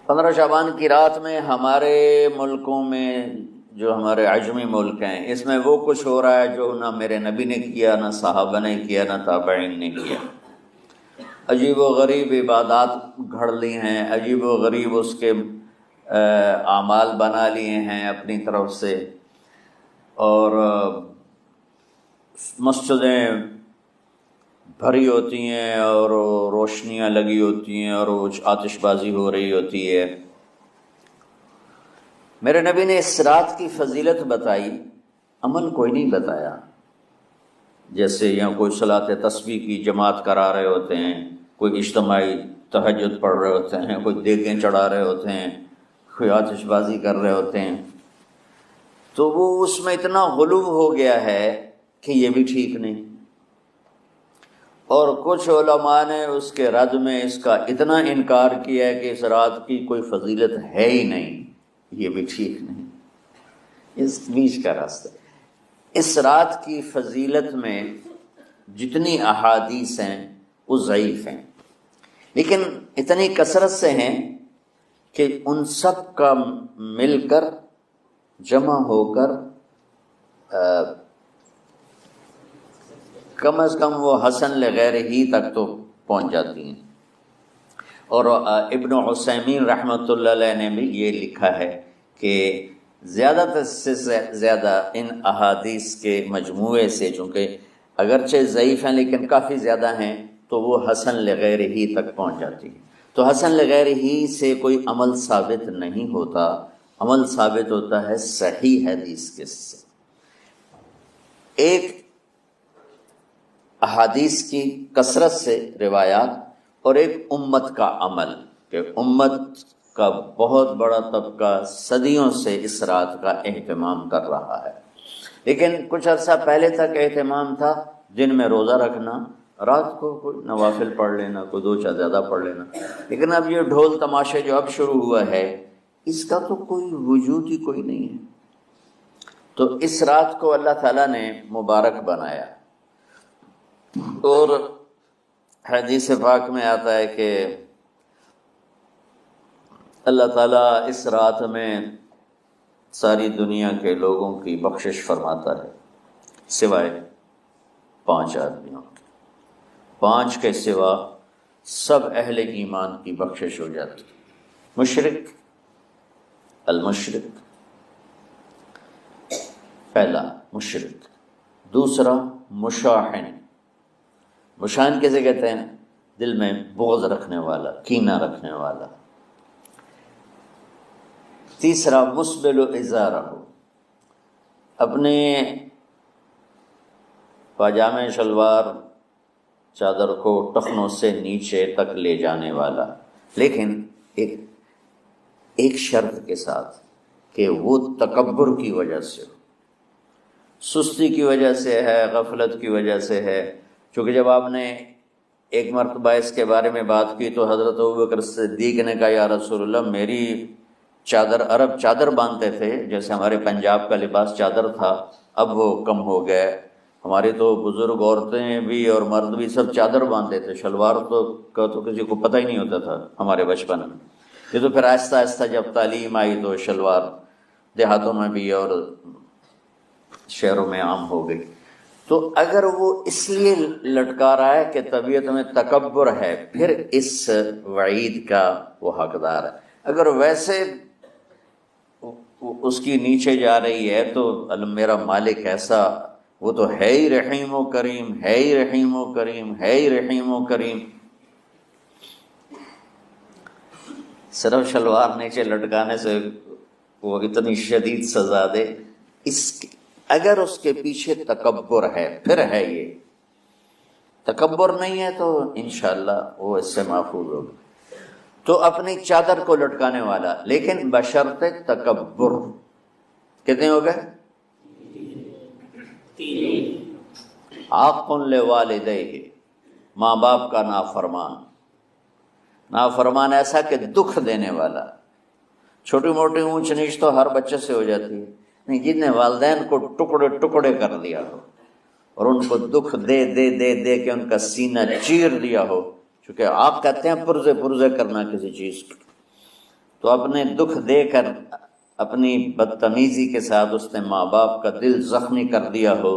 15 شعبان کی رات میں ہمارے ملکوں میں، جو ہمارے عجمی ملک ہیں، اس میں وہ کچھ ہو رہا ہے جو نہ میرے نبی نے کیا، نہ صحابہ نے کیا، نہ تابعین نے کیا۔ عجیب و غریب عبادات گھڑ لی ہیں، عجیب و غریب اس کے اعمال بنا لیے ہیں اپنی طرف سے، اور مسجدیں بھری ہوتی ہیں اور روشنیاں لگی ہوتی ہیں اور آتش بازی ہو رہی ہوتی ہے۔ میرے نبی نے اس رات کی فضیلت بتائی، عمل کوئی نہیں بتایا۔ جیسے یہاں کوئی صلاۃ تسبیح کی جماعت کرا رہے ہوتے ہیں، کوئی اجتماعی تہجد پڑھ رہے ہوتے ہیں، کوئی دیگیں چڑھا رہے ہوتے ہیں، کوئی آتش بازی کر رہے ہوتے ہیں، تو وہ اس میں اتنا غلو ہو گیا ہے کہ یہ بھی ٹھیک نہیں۔ اور کچھ علماء نے اس کے رد میں اس کا اتنا انکار کیا ہے کہ اس رات کی کوئی فضیلت ہے ہی نہیں، یہ بھی ٹھیک نہیں۔ اس بیچ کا راستہ، اس رات کی فضیلت میں جتنی احادیث ہیں وہ ضعیف ہیں، لیکن اتنی کثرت سے ہیں کہ ان سب کا مل کر جمع ہو کر کم از کم وہ حسن لغیر ہی تک تو پہنچ جاتی ہیں۔ اور ابن عثیمین رحمۃ اللہ علیہ نے بھی یہ لکھا ہے کہ زیادہ سے زیادہ ان احادیث کے مجموعے سے، چونکہ اگرچہ ضعیف ہیں لیکن کافی زیادہ ہیں، تو وہ حسن لغیر ہی تک پہنچ جاتی ہے۔ تو حسن لغیر ہی سے کوئی عمل ثابت نہیں ہوتا، عمل ثابت ہوتا ہے صحیح حدیث کے سے۔ ایک احادیث کی کثرت سے روایات، اور ایک امت کا عمل، کہ امت کا بہت بڑا طبقہ صدیوں سے اس رات کا اہتمام کر رہا ہے، لیکن کچھ عرصہ پہلے تک اہتمام تھا دن میں روزہ رکھنا، رات کو کوئی نوافل پڑھ لینا، کوئی 2 4 زیادہ پڑھ لینا، لیکن اب یہ ڈھول تماشے جو اب شروع ہوا ہے، اس کا تو کوئی وجود ہی کوئی نہیں ہے۔ تو اس رات کو اللہ تعالیٰ نے مبارک بنایا، اور حدیث پاک میں آتا ہے کہ اللہ تعالیٰ اس رات میں ساری دنیا کے لوگوں کی بخشش فرماتا ہے، سوائے 5 آدمیوں کے۔ 5 کے سوا سب اہل ایمان کی بخشش ہو جاتی۔ مشرک، المشرک، پہلا مشرک، دوسرا مشاحن، مشاحن کیسے کہتے ہیں؟ دل میں بغض رکھنے والا، کینہ رکھنے والا۔ تیسرا مسبل ازارہ، اپنے پاجامے شلوار چادر کو ٹخنوں سے نیچے تک لے جانے والا، لیکن ایک شرط کے ساتھ کہ وہ تکبر کی وجہ سے، سستی کی وجہ سے ہے، غفلت کی وجہ سے ہے۔ چونکہ جب آپ نے ایک مرتبہ اس کے بارے میں بات کی تو حضرت ابوبکر صدیق نے کہا، یا رسول اللہ، میری چادر، عرب چادر باندھتے تھے، جیسے ہمارے پنجاب کا لباس چادر تھا، اب وہ کم ہو گئے۔ ہماری تو بزرگ عورتیں بھی اور مرد بھی سب چادر باندھتے تھے، شلوار تو کسی کو پتہ ہی نہیں ہوتا تھا ہمارے بچپن میں۔ یہ تو پھر آہستہ آہستہ جب تعلیم آئی تو شلوار دیہاتوں میں بھی اور شہروں میں عام ہو گئی۔ تو اگر وہ اس لیے لٹکا رہا ہے کہ طبیعت میں تکبر ہے، پھر اس وعید کا وہ حقدار ہے۔ اگر ویسے اس کی نیچے جا رہی ہے تو میرا مالک ایسا، وہ تو ہے ہی رحیم و کریم، ہے ہی رحیم و کریم، ہے ہی رحیم و کریم، صرف شلوار نیچے لٹکانے سے وہ اتنی شدید سزا دے، اگر اس کے پیچھے تکبر ہے، پھر ہے۔ یہ تکبر نہیں ہے تو انشاءاللہ وہ اس سے محفوظ ہوگا۔ تو اپنی چادر کو لٹکانے والا، لیکن بشرط تکبر۔ کتنے ہو گئے؟ عاق لوالدیہ، ماں باپ کا نافرمان، نافرمان ایسا کہ دکھ دینے والا۔ چھوٹی موٹی اونچ نیچ تو ہر بچے سے ہو جاتی ہے، نہیں، جن نے والدین کو ٹکڑے ٹکڑے کر دیا ہو اور ان کو دکھ دے دے دے دے کے ان کا سینہ چیر دیا ہو، چونکہ آپ کہتے ہیں پرزے پرزے کرنا کسی چیز کو، تو اپنے دکھ دے کر اپنی بدتمیزی کے ساتھ اس نے ماں باپ کا دل زخمی کر دیا ہو،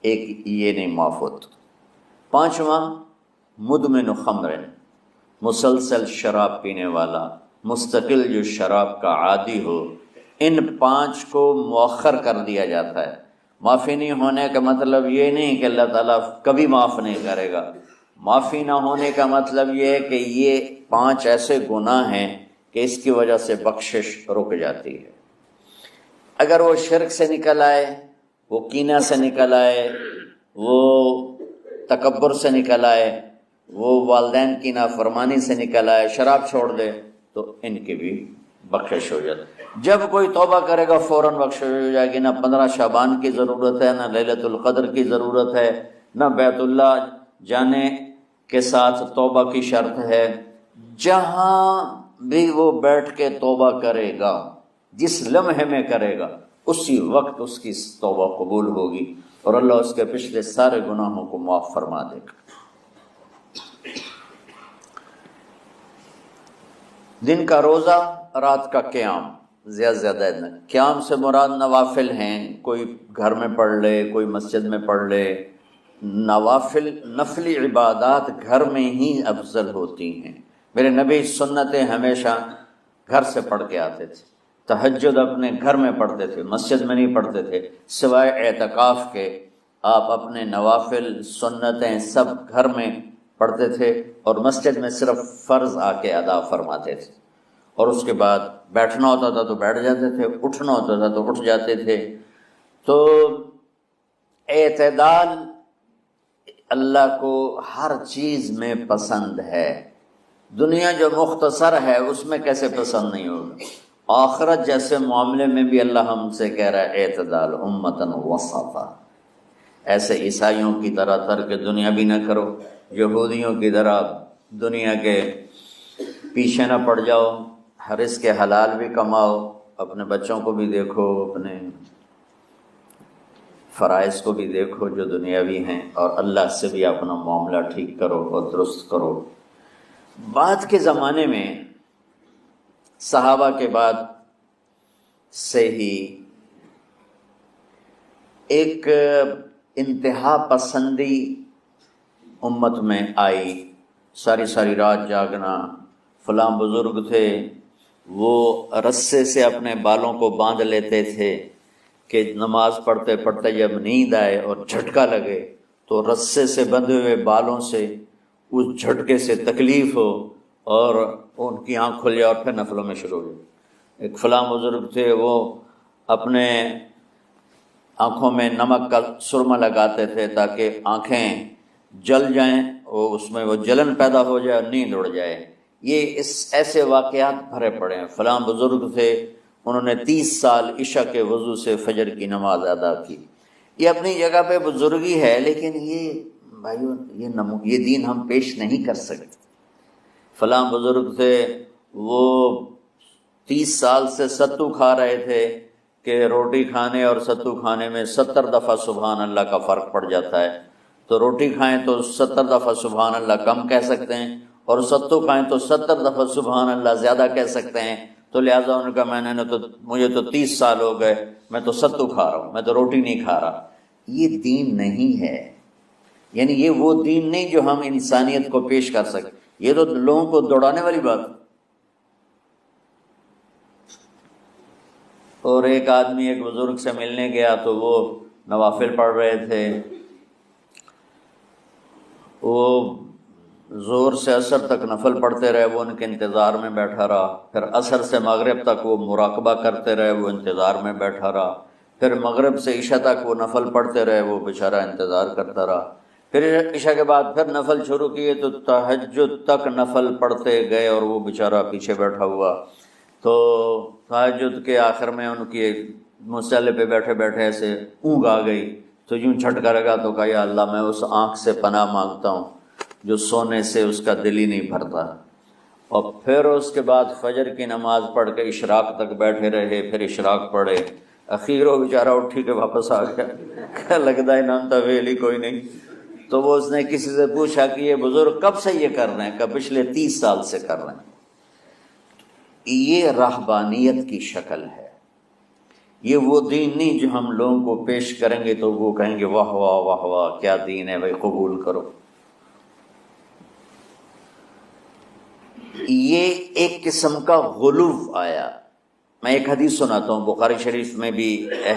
ایک یہ نہیں معاف ہوتا۔ پانچواں، مدمن خمر، مسلسل شراب پینے والا، مستقل جو شراب کا عادی ہو، ان پانچ کو مؤخر کر دیا جاتا ہے۔ معافی نہیں ہونے کا مطلب یہ نہیں کہ اللہ تعالیٰ کبھی معاف نہیں کرے گا، معافی نہ ہونے کا مطلب یہ ہے کہ یہ پانچ ایسے گناہ ہیں کہ اس کی وجہ سے بخشش رک جاتی ہے۔ اگر وہ شرک سے نکل آئے، وہ کینہ سے نکل آئے، وہ تکبر سے نکل آئے، وہ والدین کی نافرمانی سے نکل آئے، شراب چھوڑ دے، تو ان کی بھی بخشش ہو جاتی ہے۔ جب کوئی توبہ کرے گا فوراً بخشش ہو جائے گی۔ نہ 15 شعبان کی ضرورت ہے، نہ لیلۃ القدر کی ضرورت ہے، نہ بیت اللہ جانے کے ساتھ توبہ کی شرط ہے۔ جہاں بھی وہ بیٹھ کے توبہ کرے گا، جس لمحے میں کرے گا، اسی وقت اس کی توبہ قبول ہوگی اور اللہ اس کے پچھلے سارے گناہوں کو معاف فرما دے گا۔ دن کا روزہ، رات کا قیام، زیادہ زیادہ قیام سے مراد نوافل ہیں، کوئی گھر میں پڑھ لے، کوئی مسجد میں پڑھ لے۔ نوافل، نفلی عبادات گھر میں ہی افضل ہوتی ہیں۔ میرے نبی سنتیں ہمیشہ گھر سے پڑھ کے آتے تھے، تہجد اپنے گھر میں پڑھتے تھے، مسجد میں نہیں پڑھتے تھے، سوائے اعتکاف کے آپ اپنے نوافل سنتیں سب گھر میں پڑھتے تھے اور مسجد میں صرف فرض آ کے ادا فرماتے تھے، اور اس کے بعد بیٹھنا ہوتا تھا تو بیٹھ جاتے تھے، اٹھنا ہوتا تھا تو اٹھ جاتے تھے۔ تو اعتدال اللہ کو ہر چیز میں پسند ہے۔ دنیا جو مختصر ہے اس میں کیسے پسند نہیں ہوگا؟ آخرت جیسے معاملے میں بھی اللہ ہم سے کہہ رہا ہے اعتدال، امتن وسطا۔ ایسے عیسائیوں کی طرح ترک دنیا بھی نہ کرو، یہودیوں کی طرح دنیا کے پیچھے نہ پڑ جاؤ، رزق حلال بھی کماؤ، اپنے بچوں کو بھی دیکھو، اپنے فرائض کو بھی دیکھو جو دنیاوی ہیں، اور اللہ سے بھی اپنا معاملہ ٹھیک کرو اور درست کرو۔ بعد کے زمانے میں صحابہ کے بعد سے ہی ایک انتہا پسندی امت میں آئی، ساری ساری رات جاگنا۔ فلاں بزرگ تھے، وہ رسے سے اپنے بالوں کو باندھ لیتے تھے کہ نماز پڑھتے پڑھتے جب نیند آئے اور جھٹکا لگے تو رسے سے بندھے ہوئے بالوں سے اس جھٹکے سے تکلیف ہو اور ان کی آنکھ کھل جائے اور پھر نفلوں میں شروع ہو جائے۔ ایک فلاں بزرگ تھے، وہ اپنے آنکھوں میں نمک کا سرما لگاتے تھے تاکہ آنکھیں جل جائیں، اور اس میں وہ جلن پیدا ہو جائے اور نیند اڑ جائے۔ یہ ایسے واقعات بھرے پڑے ہیں۔ فلاں بزرگ تھے، انہوں نے 30 سال عشاء کے وضو سے فجر کی نماز ادا کی۔ یہ اپنی جگہ پہ بزرگی ہے، لیکن یہ بھائیو یہ دین ہم پیش نہیں کر سکتے۔ فلاں بزرگ تھے، وہ 30 سال سے ستو کھا رہے تھے کہ روٹی کھانے اور ستو کھانے میں 70 دفعہ سبحان اللہ کا فرق پڑ جاتا ہے۔ تو روٹی کھائیں تو 70 دفعہ سبحان اللہ کم کہہ سکتے ہیں، اور ستو کھائیں تو 70 دفعہ سبحان اللہ زیادہ کہہ سکتے ہیں۔ تو لہٰذا ان کا مجھے تو 30 سال ہو گئے، میں تو ستو کھا رہا ہوں، میں تو روٹی نہیں کھا رہا۔ یہ دین نہیں ہے، یعنی یہ وہ دین نہیں جو ہم انسانیت کو پیش کر سکیں۔ یہ تو لوگوں کو دوڑانے والی بات۔ اور ایک آدمی ایک بزرگ سے ملنے گیا تو وہ نوافل پڑھ رہے تھے، وہ ظہر سے عصر تک نفل پڑھتے رہے، وہ ان کے انتظار میں بیٹھا رہا۔ پھر عصر سے مغرب تک وہ مراقبہ کرتے رہے، وہ انتظار میں بیٹھا رہا۔ پھر مغرب سے عشاء تک وہ نفل پڑھتے رہے، وہ بیچارہ انتظار کرتا رہا۔ پھر عشاء کے بعد پھر نفل شروع کیے تو تہجد تک نفل پڑھتے گئے اور وہ بیچارہ پیچھے بیٹھا ہوا۔ تو تہجد کے آخر میں ان کی مصلی پہ بیٹھے بیٹھے ایسے اونگ آ گئی، تو یوں جھٹکا لگا تو کہا یا اللہ میں اس آنکھ سے پناہ مانگتا ہوں جو سونے سے اس کا دل ہی نہیں بھرتا۔ اور پھر اس کے بعد فجر کی نماز پڑھ کے اشراق تک بیٹھے رہے، پھر اشراق پڑھے، اخیر وہ بیچارہ اٹھی کے واپس آ گیا، لگتا ہے نام تھا ویلی کوئی نہیں۔ تو وہ اس نے کسی سے پوچھا کہ یہ بزرگ کب سے یہ کر رہے ہیں؟ کہ پچھلے 30 سال سے کر رہے ہیں۔ یہ راہبانیت کی شکل ہے، یہ وہ دین نہیں جو ہم لوگوں کو پیش کریں گے تو وہ کہیں گے واہ واہ واہ واہ کیا دین ہے بھائی قبول کرو۔ یہ ایک قسم کا غلو آیا۔ میں ایک حدیث سناتا ہوں، بخاری شریف میں بھی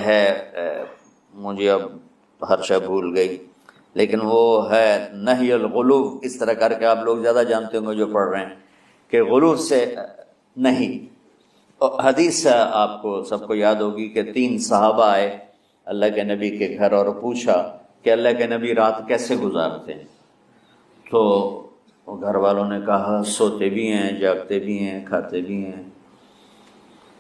ہے، مجھے اب ہر شے بھول گئی، لیکن وہ ہے نہی الغلو، اس طرح کر کے آپ لوگ زیادہ جانتے ہوں گے جو پڑھ رہے ہیں کہ غلو سے نہیں۔ حدیث آپ کو سب کو یاد ہوگی کہ 3 صحابہ آئے اللہ کے نبی کے گھر اور پوچھا کہ اللہ کے نبی رات کیسے گزارتے ہیں؟ تو گھر والوں نے کہا سوتے بھی ہیں، جاگتے بھی ہیں، کھاتے بھی ہیں۔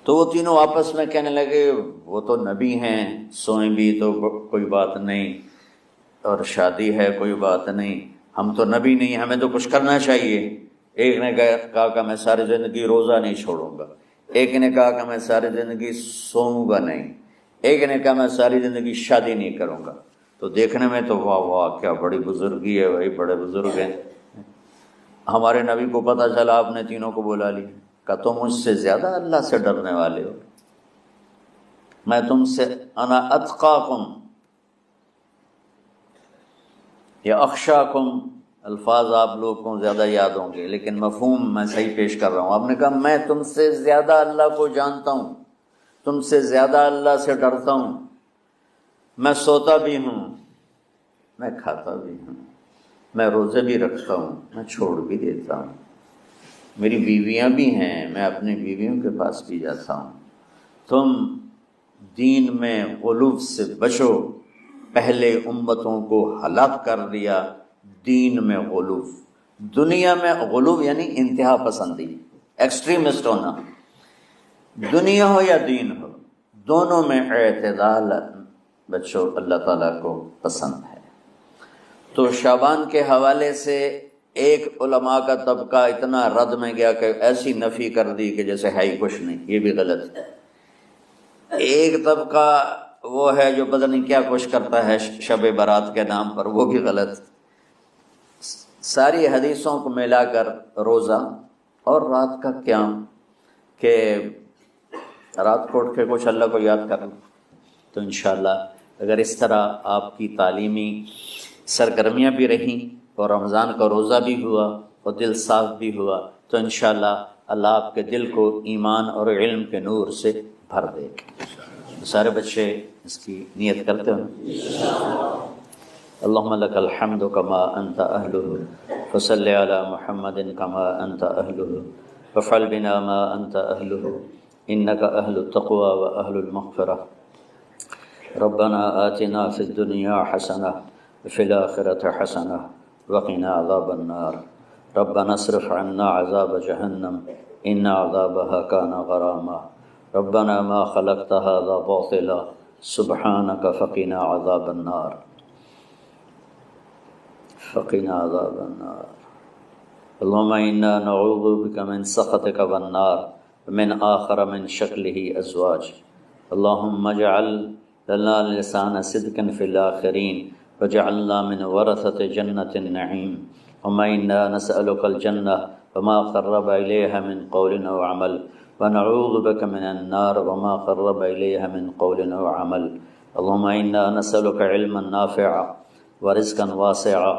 تو وہ تینوں آپس میں کہنے لگے وہ تو نبی ہیں، سوئیں بھی تو کوئی بات نہیں، اور شادی ہے کوئی بات نہیں، ہم تو نبی نہیں، ہمیں تو کچھ کرنا چاہیے۔ ایک نے کہا کہ میں ساری زندگی روزہ نہیں چھوڑوں گا، ایک نے کہا کہ میں ساری زندگی سوؤں گا نہیں، ایک نے کہا میں ساری زندگی شادی نہیں کروں گا۔ تو دیکھنے میں تو واہ واہ کیا بڑی بزرگی ہے بھائی، بڑے بزرگ ہیں۔ ہمارے نبی کو پتہ چلا آپ نے تینوں کو بلا لی، کہا تم مجھ سے زیادہ اللہ سے ڈرنے والے ہو، میں تم سے انا اتقاکم یا اخشاکم، الفاظ آپ لوگوں کو زیادہ یاد ہوں گے لیکن مفہوم میں صحیح پیش کر رہا ہوں۔ آپ نے کہا میں تم سے زیادہ اللہ کو جانتا ہوں، تم سے زیادہ اللہ سے ڈرتا ہوں، میں سوتا بھی ہوں، میں کھاتا بھی ہوں، میں روزے بھی رکھتا ہوں، میں چھوڑ بھی دیتا ہوں، میری بیویاں بھی ہیں، میں اپنی بیویوں کے پاس بھی جاتا ہوں۔ تم دین میں غلو سے بچو، پہلے امتوں کو ہلاک کر دیا دین میں غلو۔ دنیا میں غلو یعنی انتہا پسندی، ایکسٹریمسٹ ہونا، دنیا ہو یا دین ہو دونوں میں اعتدال بچو، اللہ تعالیٰ کو پسند ہے۔ تو شعبان کے حوالے سے ایک علماء کا طبقہ اتنا رد میں گیا کہ ایسی نفی کر دی کہ جیسے ہے ہی کچھ نہیں، یہ بھی غلط ہے۔ ایک طبقہ وہ ہے جو پتہ نہیں کیا کچھ کرتا ہے شب برات کے نام پر، وہ بھی غلط۔ ساری حدیثوں کو ملا کر روزہ اور رات کا قیام، کہ رات کو اٹھ کے کچھ اللہ کو یاد کریں، تو انشاءاللہ اگر اس طرح آپ کی تعلیمی سرگرمیاں بھی رہیں اور رمضان کا روزہ بھی ہوا اور دل صاف بھی ہوا تو انشاءاللہ اللہ آپ کے دل کو ایمان اور علم کے نور سے بھر دے گا۔ سارے بچے اس کی نیت کرتے ہیں۔ اللہم لک الحمد کما انت اہلہ فصلی علی محمد کما انت اہلہ وافعل بنا ما انت اہلہ انک اہل التقوی و اہل المغفرہ۔ ربنا آتنا فی الدنیا حسنہ وفی الآخرة حسنہ وقنا عذاب النار۔ ربنا اصرف عنا عذاب جہنم ان عذابها كان غراما۔ ربنا ما خلقت هذا باطلا سبحانك فقنا عذاب النار، فقنا عذاب النار۔ اللهم إنا نعوذ بك من سخطك والنار ومن آخر من شكله أزواج۔ اللهم اجعل لنا لسان صدق في الآخرين وجعلنا من ورثة جنة النعيم۔ اللهم إنا نسألك الجنة وما قرب إليها من قول أو عمل، ونعوذ بك من النار وما قرب إليها من قول أو عمل۔ اللهم إنا نسألك علما نافعا ورزقا واسعا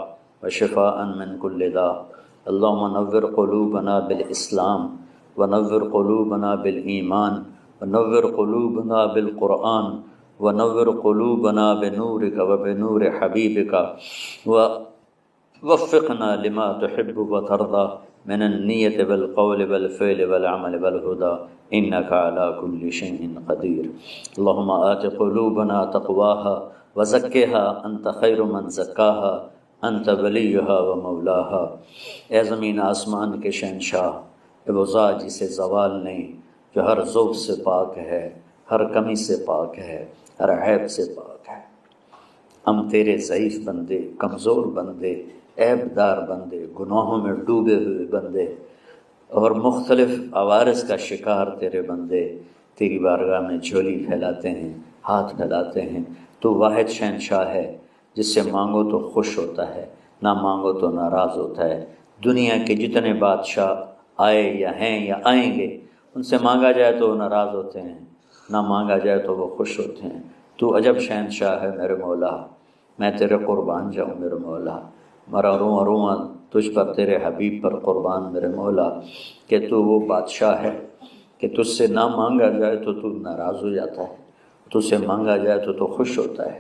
وشفاء من كل داء۔ اللهم نور قلوبنا بالإسلام ونور قلوبنا بالإيمان ونور قلوبنا بالقرآن ونور قلوبنا بنورك وبنور حبيبك ووفقنا لما تحب وترضى من النية والقول والفعل والعمل والهدى إنك على كل شيء قدير۔ اللهم آت قلوبنا تقواها وزكها أنت خير من زكاها أنت وليها ومولاها۔ اے زمین آسمان کے شہنشاہ، اے وہ ذات جسے زوال نہیں، جو ہر ذوب سے پاک ہے، ہر کمی سے پاک ہے، ہر عیب سے پاک ہے۔ ہم تیرے ضعیف بندے، کمزور بندے، عیب دار بندے، گناہوں میں ڈوبے ہوئے بندے اور مختلف عوارض کا شکار تیرے بندے تیری بارگاہ میں جھولی پھیلاتے ہیں، ہاتھ پھیلاتے ہیں۔ تو واحد شہنشاہ ہے، جس سے مانگو تو خوش ہوتا ہے، نہ مانگو تو ناراض ہوتا ہے۔ دنیا کے جتنے بادشاہ آئے یا ہیں یا آئیں گے، ان سے مانگا جائے تو وہ ناراض ہوتے ہیں، نہ مانگا جائے تو وہ خوش ہوتے ہیں۔ تو عجب شہنشاہ ہے میرے مولا، میں تیرے قربان جاؤں میرے مولا، مرا رواں رواں تجھ پر تیرے حبیب پر قربان میرے مولا، کہ تو وہ بادشاہ ہے کہ تجھ سے نہ مانگا جائے تو تو ناراض ہو جاتا ہے، تجھ سے مانگا جائے تو تو خوش ہوتا ہے۔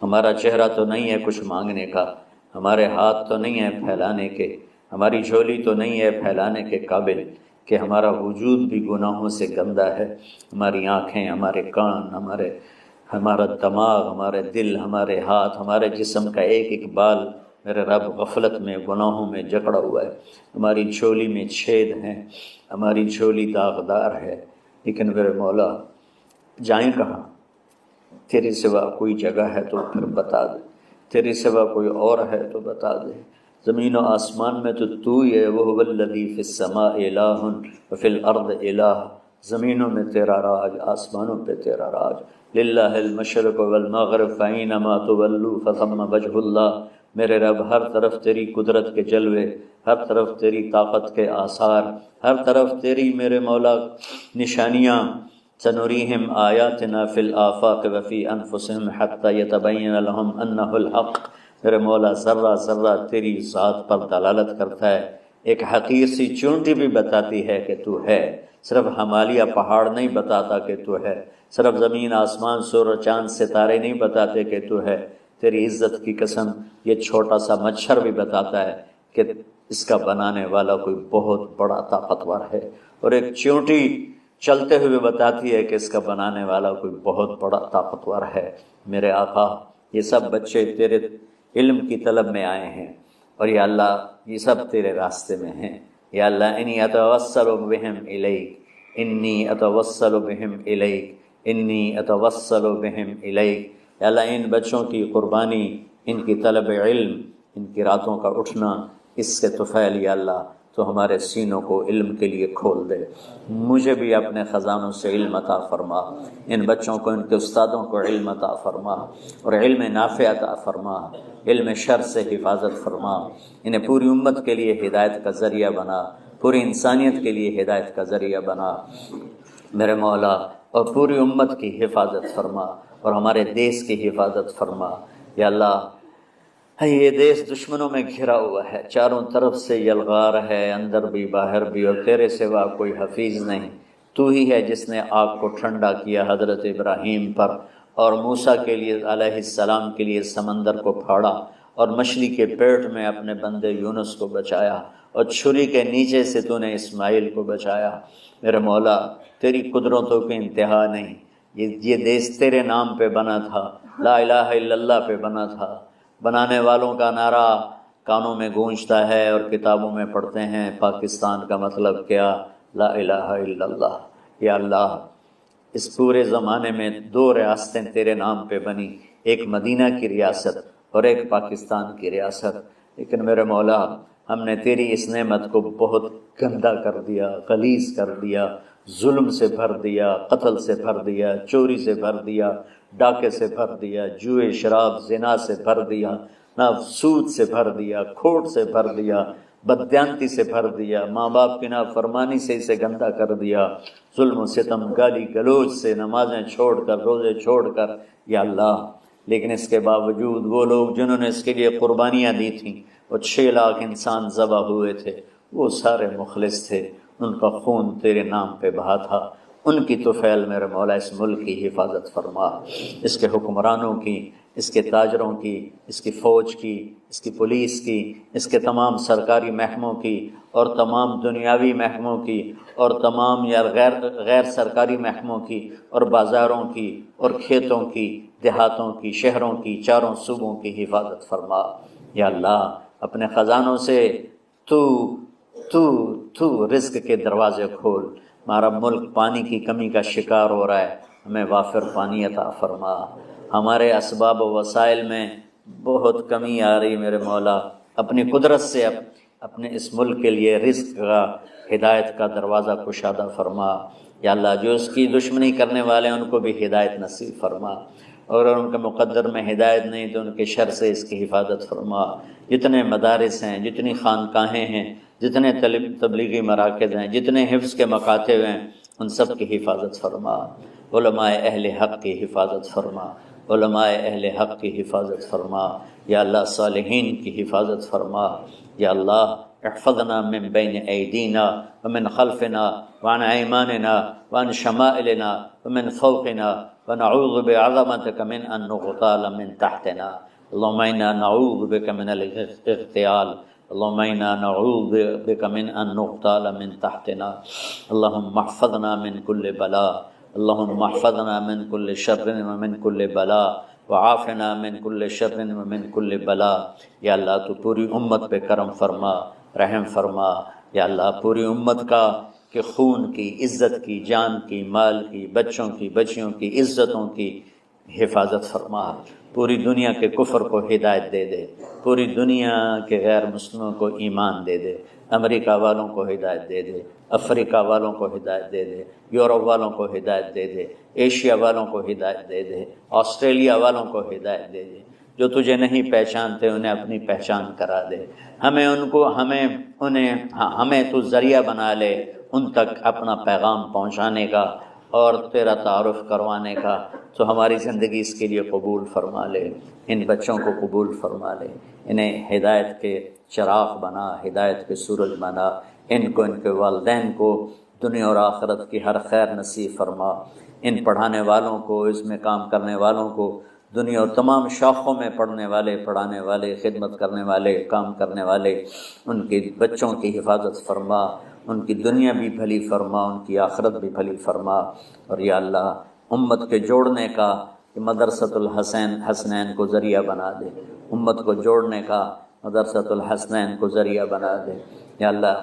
ہمارا چہرہ تو نہیں ہے کچھ مانگنے کا، ہمارے ہاتھ تو نہیں ہے پھیلانے کے، ہماری جھولی تو نہیں ہے پھیلانے کے قابل، کہ ہمارا وجود بھی گناہوں سے گندہ ہے، ہماری آنکھیں، ہمارے کان، ہمارا دماغ، ہمارے دل، ہمارے ہاتھ، ہمارے جسم کا ایک ایک بال میرے رب غفلت میں، گناہوں میں جکڑا ہوا ہے، ہماری جھولی میں چھید ہیں، ہماری جھولی داغدار ہے، لیکن میرے مولا جائیں کہاں؟ تیرے سوا کوئی جگہ ہے تو پھر بتا دے، تیرے سوا کوئی اور ہے تو بتا دے۔ زمین و آسمان میں تو ہی ہے، وَهُوَ الَّذِي فِي السَّمَاءِ إِلَٰهٌ وَفِي الْأَرْضِ إِلَٰهٌ، زمینوں میں تیرا راج، آسمانوں پہ تیرا راج۔ لِلَّهِ الْمَشْرِقُ وَالْمَغْرِبُ فَأَيْنَمَا تُوَلُّوا فَثَمَّ وَجْهُ اللَّهِ۔ میرے رب ہر طرف تیری قدرت کے جلوے، ہر طرف تیری طاقت کے آثار، ہر طرف تیری میرے مولا نشانیاں۔ سنریہم آیاتنا فی الآفاق وفی انفسہم حتی یتبین لہم انہ الحق۔ میرے مولا ذرہ ذرہ تیری ذات پر دلالت کرتا ہے، ایک حقیر سی چونٹی بھی بتاتی ہے کہ تو ہے، صرف ہمالیہ پہاڑ نہیں بتاتا کہ تو ہے، صرف زمین آسمان سورج چاند ستارے نہیں بتاتے کہ تو ہے، تیری عزت کی قسم یہ چھوٹا سا مچھر بھی بتاتا ہے کہ اس کا بنانے والا کوئی بہت بڑا طاقتور ہے، اور ایک چونٹی چلتے ہوئے بتاتی ہے کہ اس کا بنانے والا کوئی بہت بڑا طاقتور ہے۔ میرے آقا یہ سب بچے تیرے علم کی طلب میں آئے ہیں، اور یا اللہ یہ سب تیرے راستے میں ہیں۔ یا اللہ انی اتوسل بہم الیک، انی اتوسل بہم الیک، انی اتوسل بہم الیک۔ یا اللہ ان بچوں کی قربانی، ان کی طلب علم، ان کی راتوں کا اٹھنا، اس سے طفیل یا اللہ تو ہمارے سینوں کو علم کے لیے کھول دے۔ مجھے بھی اپنے خزانوں سے علم عطا فرما، ان بچوں کو، ان کے استادوں کو علم عطا فرما، اور علم نافع عطا فرما، علم شر سے حفاظت فرما، انہیں پوری امت کے لیے ہدایت کا ذریعہ بنا، پوری انسانیت کے لیے ہدایت کا ذریعہ بنا میرے مولا، اور پوری امت کی حفاظت فرما، اور ہمارے دیس کی حفاظت فرما۔ یا اللہ یہ دیس دشمنوں میں گھرا ہوا ہے، چاروں طرف سے یلغار ہے، اندر بھی باہر بھی، اور تیرے سوا کوئی حفیظ نہیں۔ تو ہی ہے جس نے آگ کو ٹھنڈا کیا حضرت ابراہیم پر، اور موسیٰ کے لیے علیہ السلام کے لیے سمندر کو پھاڑا، اور مچھلی کے پیٹ میں اپنے بندے یونس کو بچایا، اور چھری کے نیچے سے تو نے اسماعیل کو بچایا۔ میرے مولا تیری قدرتوں کی انتہا نہیں، یہ دیس تیرے نام پہ بنا تھا، لا الہ الا اللہ پہ بنا تھا۔ بنانے والوں کا نعرہ کانوں میں گونجتا ہے اور کتابوں میں پڑھتے ہیں، پاکستان کا مطلب کیا؟ لا الہ الا اللہ۔ یا اللہ اس پورے زمانے میں 2 ریاستیں تیرے نام پہ بنی، ایک مدینہ کی ریاست اور ایک پاکستان کی ریاست، لیکن میرے مولا ہم نے تیری اس نعمت کو بہت گندا کر دیا، غلیظ کر دیا، ظلم سے بھر دیا، قتل سے بھر دیا، چوری سے بھر دیا، ڈاکے سے بھر دیا، جوئے شراب زنا سے بھر دیا، نہ سود سے بھر دیا، کھوٹ سے بھر دیا، بددیانتی سے بھر دیا، ماں باپ کی نافرمانی سے اسے گندا کر دیا، ظلم و ستم، گالی گلوچ سے، نمازیں چھوڑ کر، روزے چھوڑ کر، یا اللہ۔ لیکن اس کے باوجود وہ لوگ جنہوں نے اس کے لیے قربانیاں دی تھیں، وہ 6 لاکھ انسان ذبح ہوئے تھے، وہ سارے مخلص تھے، ان کا خون تیرے نام پہ بہا تھا۔ ان کی طفیل میرے مولا اس ملک کی حفاظت فرما، اس کے حکمرانوں کی، اس کے تاجروں کی، اس کی فوج کی، اس کی پولیس کی، اس کے تمام سرکاری محکموں کی، اور تمام دنیاوی محکموں کی، اور تمام یا غیر سرکاری محکموں کی، اور بازاروں کی، اور کھیتوں کی، دیہاتوں کی، شہروں کی، چاروں صوبوں کی حفاظت فرما۔ یا اللہ اپنے خزانوں سے تو رزق کے دروازے کھول۔ ہمارا ملک پانی کی کمی کا شکار ہو رہا ہے، ہمیں وافر پانی عطا فرما۔ ہمارے اسباب و وسائل میں بہت کمی آ رہی میرے مولا، اپنی قدرت سے اپنے اس ملک کے لیے رزق کا، ہدایت کا دروازہ کشادہ فرما۔ یا اللہ جو اس کی دشمنی کرنے والے ہیں ان کو بھی ہدایت نصیب فرما، اور ان کے مقدر میں ہدایت نہیں تو ان کے شر سے اس کی حفاظت فرما۔ جتنے مدارس ہیں، جتنی خانقاہیں ہیں، جتنے تبلیغی مراکز ہیں، جتنے حفظ کے مکاتب ہیں، ان سب کی حفاظت فرما، علماء اہل حق کی حفاظت فرما، علماء اہل حق کی حفاظت فرما، یا اللہ صالحین کی حفاظت فرما، یا اللہ احفظنا من بین ایدینا ومن خلفنا وعن ایماننا وعن شمائلنا ومن فوقنا ونعوذ بعظمتك من ان نغتال من تحتنا، اللهم انا نعوذ بك من الاغتيال، اللهم انا نعوذ بك من ان نغتال من تحتنا، اللهم احفظنا من كل بلاء، اللهم احفظنا من كل شر ومن كل بلاء وعافنا من كل شر ومن كل بلاء۔ یا اللہ تو پوری امت پہ کرم فرما، رحم فرما، یا اللہ پوری امت کا کہ خون کی، عزت کی، جان کی، مال کی، بچوں کی، بچیوں کی، عزتوں کی حفاظت فرما، پوری دنیا کے کفر کو ہدایت دے دے، پوری دنیا کے غیر مسلموں کو ایمان دے دے، امریکہ والوں کو ہدایت دے دے، افریقہ والوں کو ہدایت دے دے، یورپ والوں کو ہدایت دے دے، ایشیا والوں کو ہدایت دے دے، آسٹریلیا والوں کو ہدایت دے دے، جو تجھے نہیں پہچانتے انہیں اپنی پہچان کرا دے، ہمیں تو ذریعہ بنا لے ان تک اپنا پیغام پہنچانے کا اور تیرا تعارف کروانے کا، تو ہماری زندگی اس کے لیے قبول فرما لے، ان بچوں کو قبول فرما لے، انہیں ہدایت کے چراغ بنا، ہدایت کے سورج بنا، ان کو، ان کے والدین کو دنیا اور آخرت کی ہر خیر نصیب فرما، ان پڑھانے والوں کو، اس میں کام کرنے والوں کو، دنیا اور تمام شاخوں میں پڑھنے والے، پڑھانے والے، خدمت کرنے والے، کام کرنے والے، ان کے بچوں کی حفاظت فرما، ان کی دنیا بھی بھلی فرما، ان کی آخرت بھی بھلی فرما، اور یا اللہ امت کے جوڑنے کا مدرسۃ الحسنین کو ذریعہ بنا دے، امت کو جوڑنے کا مدرسۃ الحسنین کو ذریعہ بنا دے، یا اللہ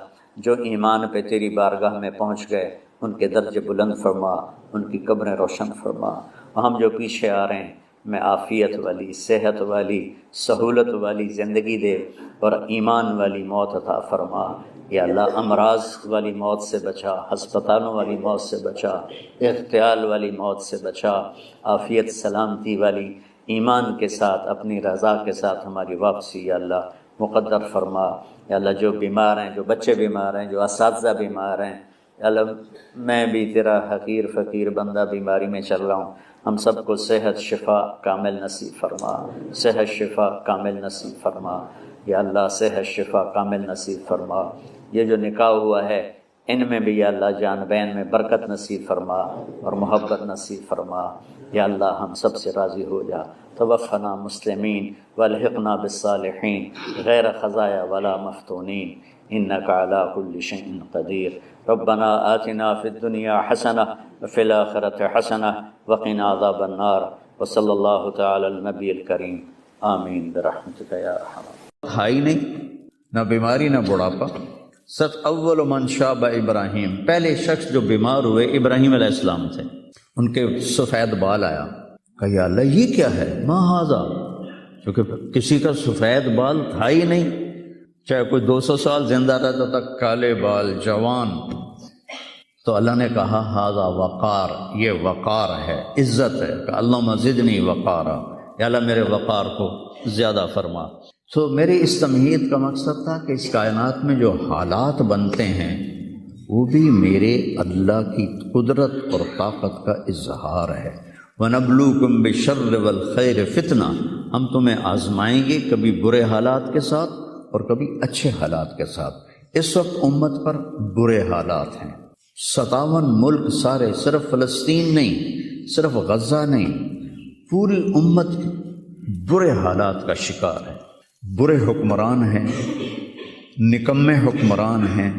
جو ایمان پہ تیری بارگاہ میں پہنچ گئے ان کے درجے بلند فرما، ان کی قبریں روشن فرما، اور ہم جو پیچھے آ رہے ہیں میں عافیت والی، صحت والی، سہولت والی زندگی دے اور ایمان والی موت عطا فرما، یا اللہ امراض والی موت سے بچا، ہسپتالوں والی موت سے بچا، اغتیال والی موت سے بچا، عافیت سلامتی والی ایمان کے ساتھ اپنی رضا کے ساتھ ہماری واپسی یا اللہ مقدر فرما، یا اللہ جو بیمار ہیں، جو بچے بیمار ہیں، جو اساتذہ بیمار ہیں، یا اللہ میں بھی تیرا حقیر فقیر بندہ بیماری میں چل رہا ہوں، ہم سب کو صحت شفا کامل نصیب فرما، صحت شفا کامل نصیب فرما، یا اللہ صحت شفا کامل نصیب فرما، یہ جو نکاح ہوا ہے ان میں بھی یا اللہ جان بین میں برکت نصیب فرما اور محبت نصیب فرما، یا اللہ ہم سب سے راضی ہو جا، توفنا مسلمین والحقنا بالصالحین غیر خزایا ولا مفتونین انک علی کل شیء قدیر، ربنا آتنا فی الدنیا حسنہ وفی الآخرۃ حسنہ وقنا عذاب النار، وصلی اللہ تعالی النبی الکریم، آمین برحمتک یا ارحم۔ ہائی نہیں، نہ بیماری نہ بڑھاپا، سچ اول من شاب ابراہیم، پہلے شخص جو بیمار ہوئے ابراہیم علیہ السلام تھے، ان کے سفید بال آیا، کہا یا اللہ یہ کیا ہے، ما ھذا، کیونکہ کسی کا سفید بال تھا ہی نہیں، چاہے کوئی 200 سال زندہ رہتا تھا، کالے بال، جوان، تو اللہ نے کہا ھذا وقار، یہ وقار ہے، عزت ہے، کہ اللہم زدنی وقارا، یا اللہ میرے وقار کو زیادہ فرما۔ تو میری اس تمہید کا مقصد تھا کہ اس کائنات میں جو حالات بنتے ہیں وہ بھی میرے اللہ کی قدرت اور طاقت کا اظہار ہے۔ وَنَبْلُوكُمْ بِالشَّرِّ وَالْخَيْرِ فِتْنَةً، ہم تمہیں آزمائیں گے کبھی برے حالات کے ساتھ اور کبھی اچھے حالات کے ساتھ۔ اس وقت امت پر برے حالات ہیں، 57 ملک سارے، صرف فلسطین نہیں، صرف غزہ نہیں، پوری امت برے حالات کا شکار ہے، برے حکمران ہیں، نکمے حکمران ہیں،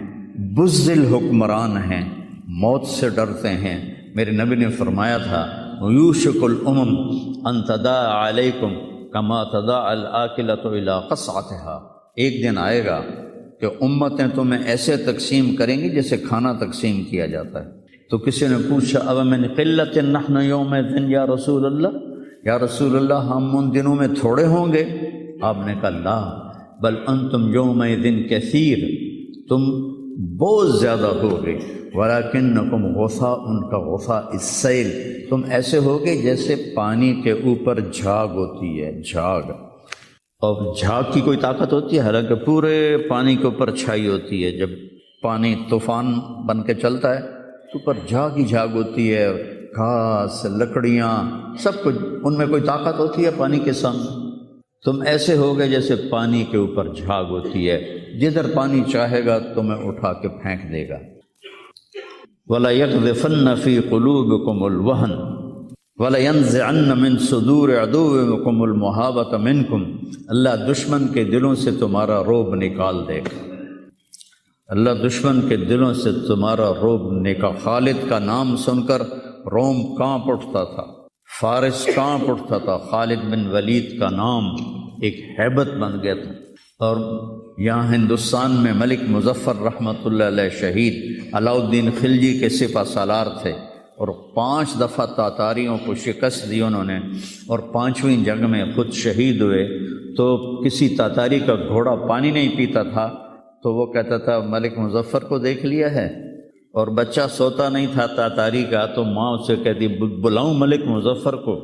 بزدل حکمران ہیں، موت سے ڈرتے ہیں۔ میرے نبی نے فرمایا تھا یوشک الامم ان تداعی علیکم کما تداعی الآکلۃ الی قصعتها، ایک دن آئے گا کہ امتیں تمہیں ایسے تقسیم کریں گی جیسے کھانا تقسیم کیا جاتا ہے۔ تو کسی نے پوچھا اب من قلت نحن یومئذ یا رسول اللہ، یا رسول اللہ ہم ان دنوں میں تھوڑے ہوں گے؟ آپ نے کہا لا بل انتم یومئذ کثیر، تم بہت زیادہ ہوگے، ولیکنکم غثاء کا غثاء السیل، تم ایسے ہوگے جیسے پانی کے اوپر جھاگ ہوتی ہے، جھاگ، اور جھاگ کی کوئی طاقت ہوتی ہے؟ حالانکہ پورے پانی کے اوپر چھائی ہوتی ہے، جب پانی طوفان بن کے چلتا ہے اوپر جھاگ ہی جھاگ ہوتی ہے، گھاس، لکڑیاں، سب کچھ، ان میں کوئی طاقت ہوتی ہے پانی کے سامنے؟ تم ایسے ہوگے جیسے پانی کے اوپر جھاگ ہوتی ہے، جدھر پانی چاہے گا تمہیں اٹھا کے پھینک دے گا۔ وَلَيَقْذِفَنَّ فِي قُلُوبِكُمُ الْوَهْنَ وَلَيَنزِعَنَّ مِن صُدُورِ عَدُوِّكُمُ الْمُحَابَةَ مِنكُمْ، اللہ دشمن کے دلوں سے تمہارا رعب نکال دے گا، اللہ دشمن کے دلوں سے تمہارا رعب نکال۔ خالد کا نام سن کر روم کانپ اٹھتا تھا، فارس کانپ اٹھتا تھا، خالد بن ولید کا نام ایک ہیبت بن گیا تھا۔ اور یہاں ہندوستان میں ملک مظفر رحمۃ اللہ علیہ شہید علاؤ الدین خلجی کے سپہ سالار تھے، اور 5 دفعہ تاتاریوں کو شکست دی انہوں نے، اور 5ویں جنگ میں خود شہید ہوئے۔ تو کسی تاتاری کا گھوڑا پانی نہیں پیتا تھا تو وہ کہتا تھا ملک مظفر کو دیکھ لیا ہے، اور بچہ سوتا نہیں تھا تاتاری کا، تو ماں اسے کہتی بلاؤں ملک مظفر کو،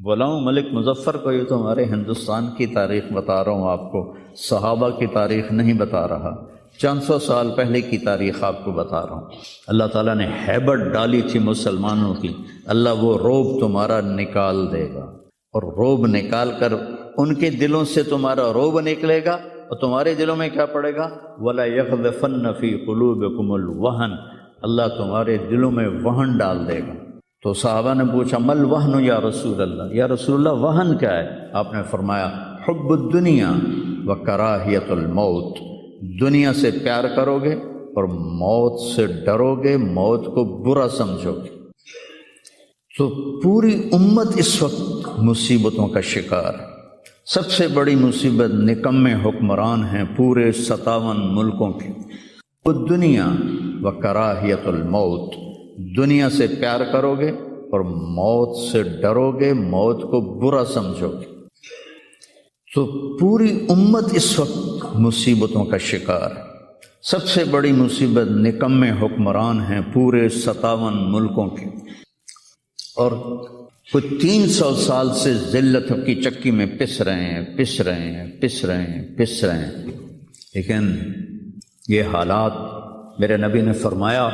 بلاؤں ملک مظفر کو۔ یہ تو ہمارے ہندوستان کی تاریخ بتا رہا ہوں آپ کو، صحابہ کی تاریخ نہیں بتا رہا، 400 سال پہلے کی تاریخ آپ کو بتا رہا ہوں۔ اللہ تعالیٰ نے ہیبت ڈالی تھی مسلمانوں کی، اللہ وہ رعب تمہارا نکال دے گا، اور رعب نکال کر ان کے دلوں سے تمہارا رعب نکلے گا، اور تمہارے دلوں میں کیا پڑے گا؟ وَلَا يَقْذِفَنَّ فِي قُلُوبِكُمُ الْوَهْنَ، اللہ تمہارے دلوں میں وہن ڈال دے گا۔ تو صحابہ نے پوچھا مل وہن یا رسول اللہ، یا رسول اللہ وہن کیا ہے؟ آپ نے فرمایا حب الدنیا و کراہیت الموت، دنیا سے پیار کرو گے اور موت سے ڈرو گے، موت کو برا سمجھو گے۔ تو پوری امت اس وقت مصیبتوں کا شکار ہے۔ سب سے بڑی مصیبت نکمے حکمران ہیں پورے 57 ملکوں کے۔ دنیا و کراہیت الموت، دنیا سے پیار کرو گے اور موت سے ڈرو گے، موت کو برا سمجھو گے۔ تو پوری امت اس وقت مصیبتوں کا شکار ہے۔ سب سے بڑی مصیبت نکمے حکمران ہیں پورے 57 ملکوں کے، اور کچھ 300 سال سے ذلت کی چکی میں پس رہے ہیں۔ لیکن یہ حالات، میرے نبی نے فرمایا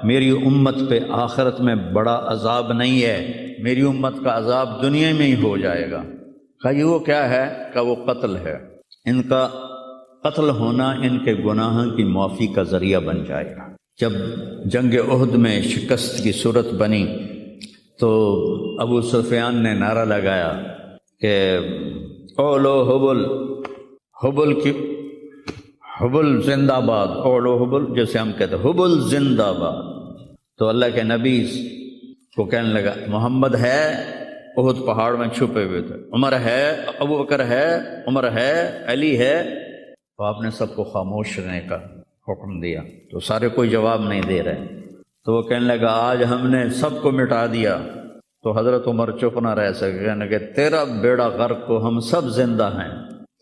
میری امت پہ آخرت میں بڑا عذاب نہیں ہے، میری امت کا عذاب دنیا میں ہی ہو جائے گا۔ کہا یہ وہ کیا ہے؟ کہ وہ قتل ہے، ان کا قتل ہونا ان کے گناہوں کی معافی کا ذریعہ بن جائے گا۔ جب جنگ احد میں شکست کی صورت بنی تو ابو سفیان نے نعرہ لگایا کہ اولو حبل، حبل کی حبل زندہ باد، اولو حبل، جیسے ہم کہتے ہیں حبل زندہ باد۔ تو اللہ کے نبی کو کہنے لگا محمد ہے، احد پہاڑ میں چھپے ہوئے تھے، عمر ہے، ابو بکر ہے، عمر ہے، علی ہے۔ تو آپ نے سب کو خاموش رہنے کا حکم دیا، تو سارے کوئی جواب نہیں دے رہے۔ تو وہ کہنے لگا آج ہم نے سب کو مٹا دیا۔ تو حضرت عمر چپ نہ رہ سکے، کہنے لگے تیرا بیڑا غرق کو، ہم سب زندہ ہیں،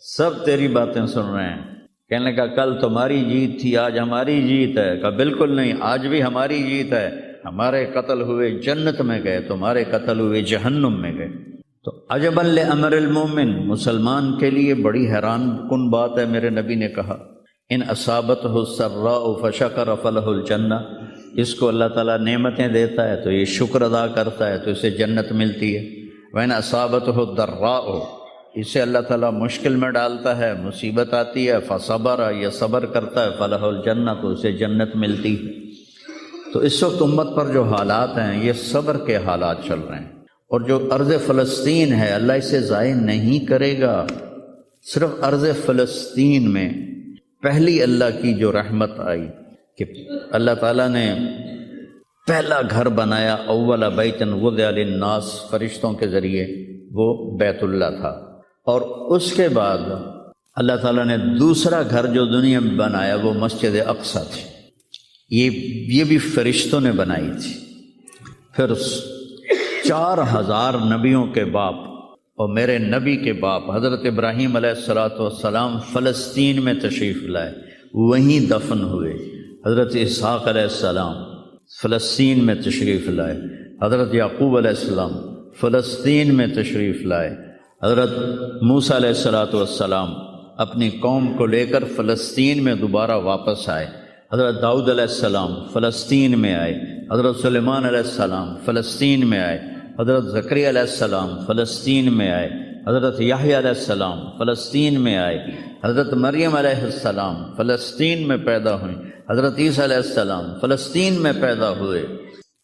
سب تیری باتیں سن رہے ہیں۔ کہنے لگا کل تمہاری جیت تھی، آج ہماری جیت ہے۔ کہا بالکل نہیں، آج بھی ہماری جیت ہے، ہمارے قتل ہوئے جنت میں گئے، تمہارے قتل ہوئے جہنم میں گئے۔ تو عجبا لامر المومن، مسلمان کے لیے بڑی حیران کن بات ہے، میرے نبی نے کہا ان اصابتہ السراء فشکر فلہ الجنہ، اس کو اللہ تعالیٰ نعمتیں دیتا ہے تو یہ شکر ادا کرتا ہے تو اسے جنت ملتی ہے۔ وَإِنْ أَصَابَتْهُ الضَّرَّاءُ، اسے اللہ تعالیٰ مشکل میں ڈالتا ہے، مصیبت آتی ہے، فصبر، یہ صبر کرتا ہے، فلہ الجنہ، تو اسے جنت ملتی ہے۔ تو اس وقت امت پر جو حالات ہیں یہ صبر کے حالات چل رہے ہیں، اور جو ارض فلسطین ہے اللہ اسے ضائع نہیں کرے گا۔ صرف ارض فلسطین میں پہلی اللہ کی جو رحمت آئی کہ اللہ تعالیٰ نے پہلا گھر بنایا، اول بیت وضع للناس، فرشتوں کے ذریعے، وہ بیت اللہ تھا۔ اور اس کے بعد اللہ تعالیٰ نے دوسرا گھر جو دنیا میں بنایا وہ مسجد اقصیٰ تھی، یہ بھی فرشتوں نے بنائی تھی۔ پھر 4000 نبیوں کے باپ اور میرے نبی کے باپ حضرت ابراہیم علیہ السلام فلسطین میں تشریف لائے، وہیں دفن ہوئے۔ حضرت اسحاق علیہ السلام فلسطین میں تشریف لائے، حضرت یعقوب علیہ السلام فلسطین میں تشریف لائے، حضرت موسیٰ علیہ السلام اپنی قوم کو لے کر فلسطین میں دوبارہ واپس آئے، حضرت داؤد علیہ السلام فلسطین میں آئے، حضرت سلیمان علیہ السلام فلسطین میں آئے، حضرت زکریا علیہ السلام فلسطین میں آئے، حضرت یحییٰ علیہ السلام فلسطین میں آئے، حضرت مریم علیہ السلام فلسطین میں پیدا ہوئیں، حضرت عیسیٰ علیہ السلام فلسطین میں پیدا ہوئے۔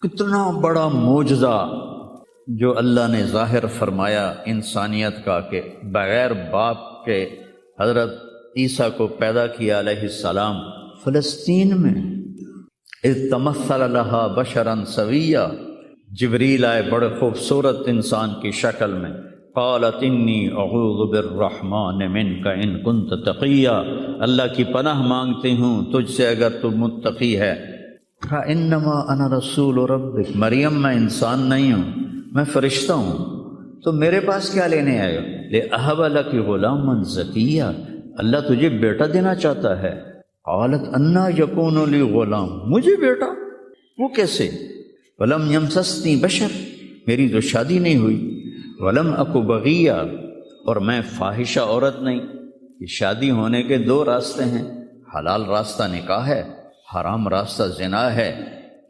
کتنا بڑا معجزہ جو اللہ نے ظاہر فرمایا انسانیت کا، کہ بغیر باپ کے حضرت عیسیٰ کو پیدا کیا علیہ السلام فلسطین میں۔ اذ تمثل لها بشرا سویا، جبریل آئے بڑے خوبصورت انسان کی شکل میں، قالت انی اعوذ بالرحمن منک ان کنت تقیا، اللہ کی پناہ مانگتی ہوں تجھ سے اگر تو متقی ہے۔ انما انا رسول ربک، مریم میں انسان نہیں ہوں، میں فرشتہ ہوں، تو میرے پاس کیا لینے آئے ہو؟ لأہب لک غلاما زکیا، اللہ تجھے بیٹا دینا چاہتا ہے۔ قالت انا یکون لی غلام، مجھے بیٹا؟ وہ کیسے؟ ولم یمسسنی بشر، میری تو شادی نہیں ہوئی، ولم اکو بغیہ، اور میں فاحشہ عورت نہیں۔ یہ شادی ہونے کے دو راستے ہیں، حلال راستہ نکاح ہے، حرام راستہ زنا ہے۔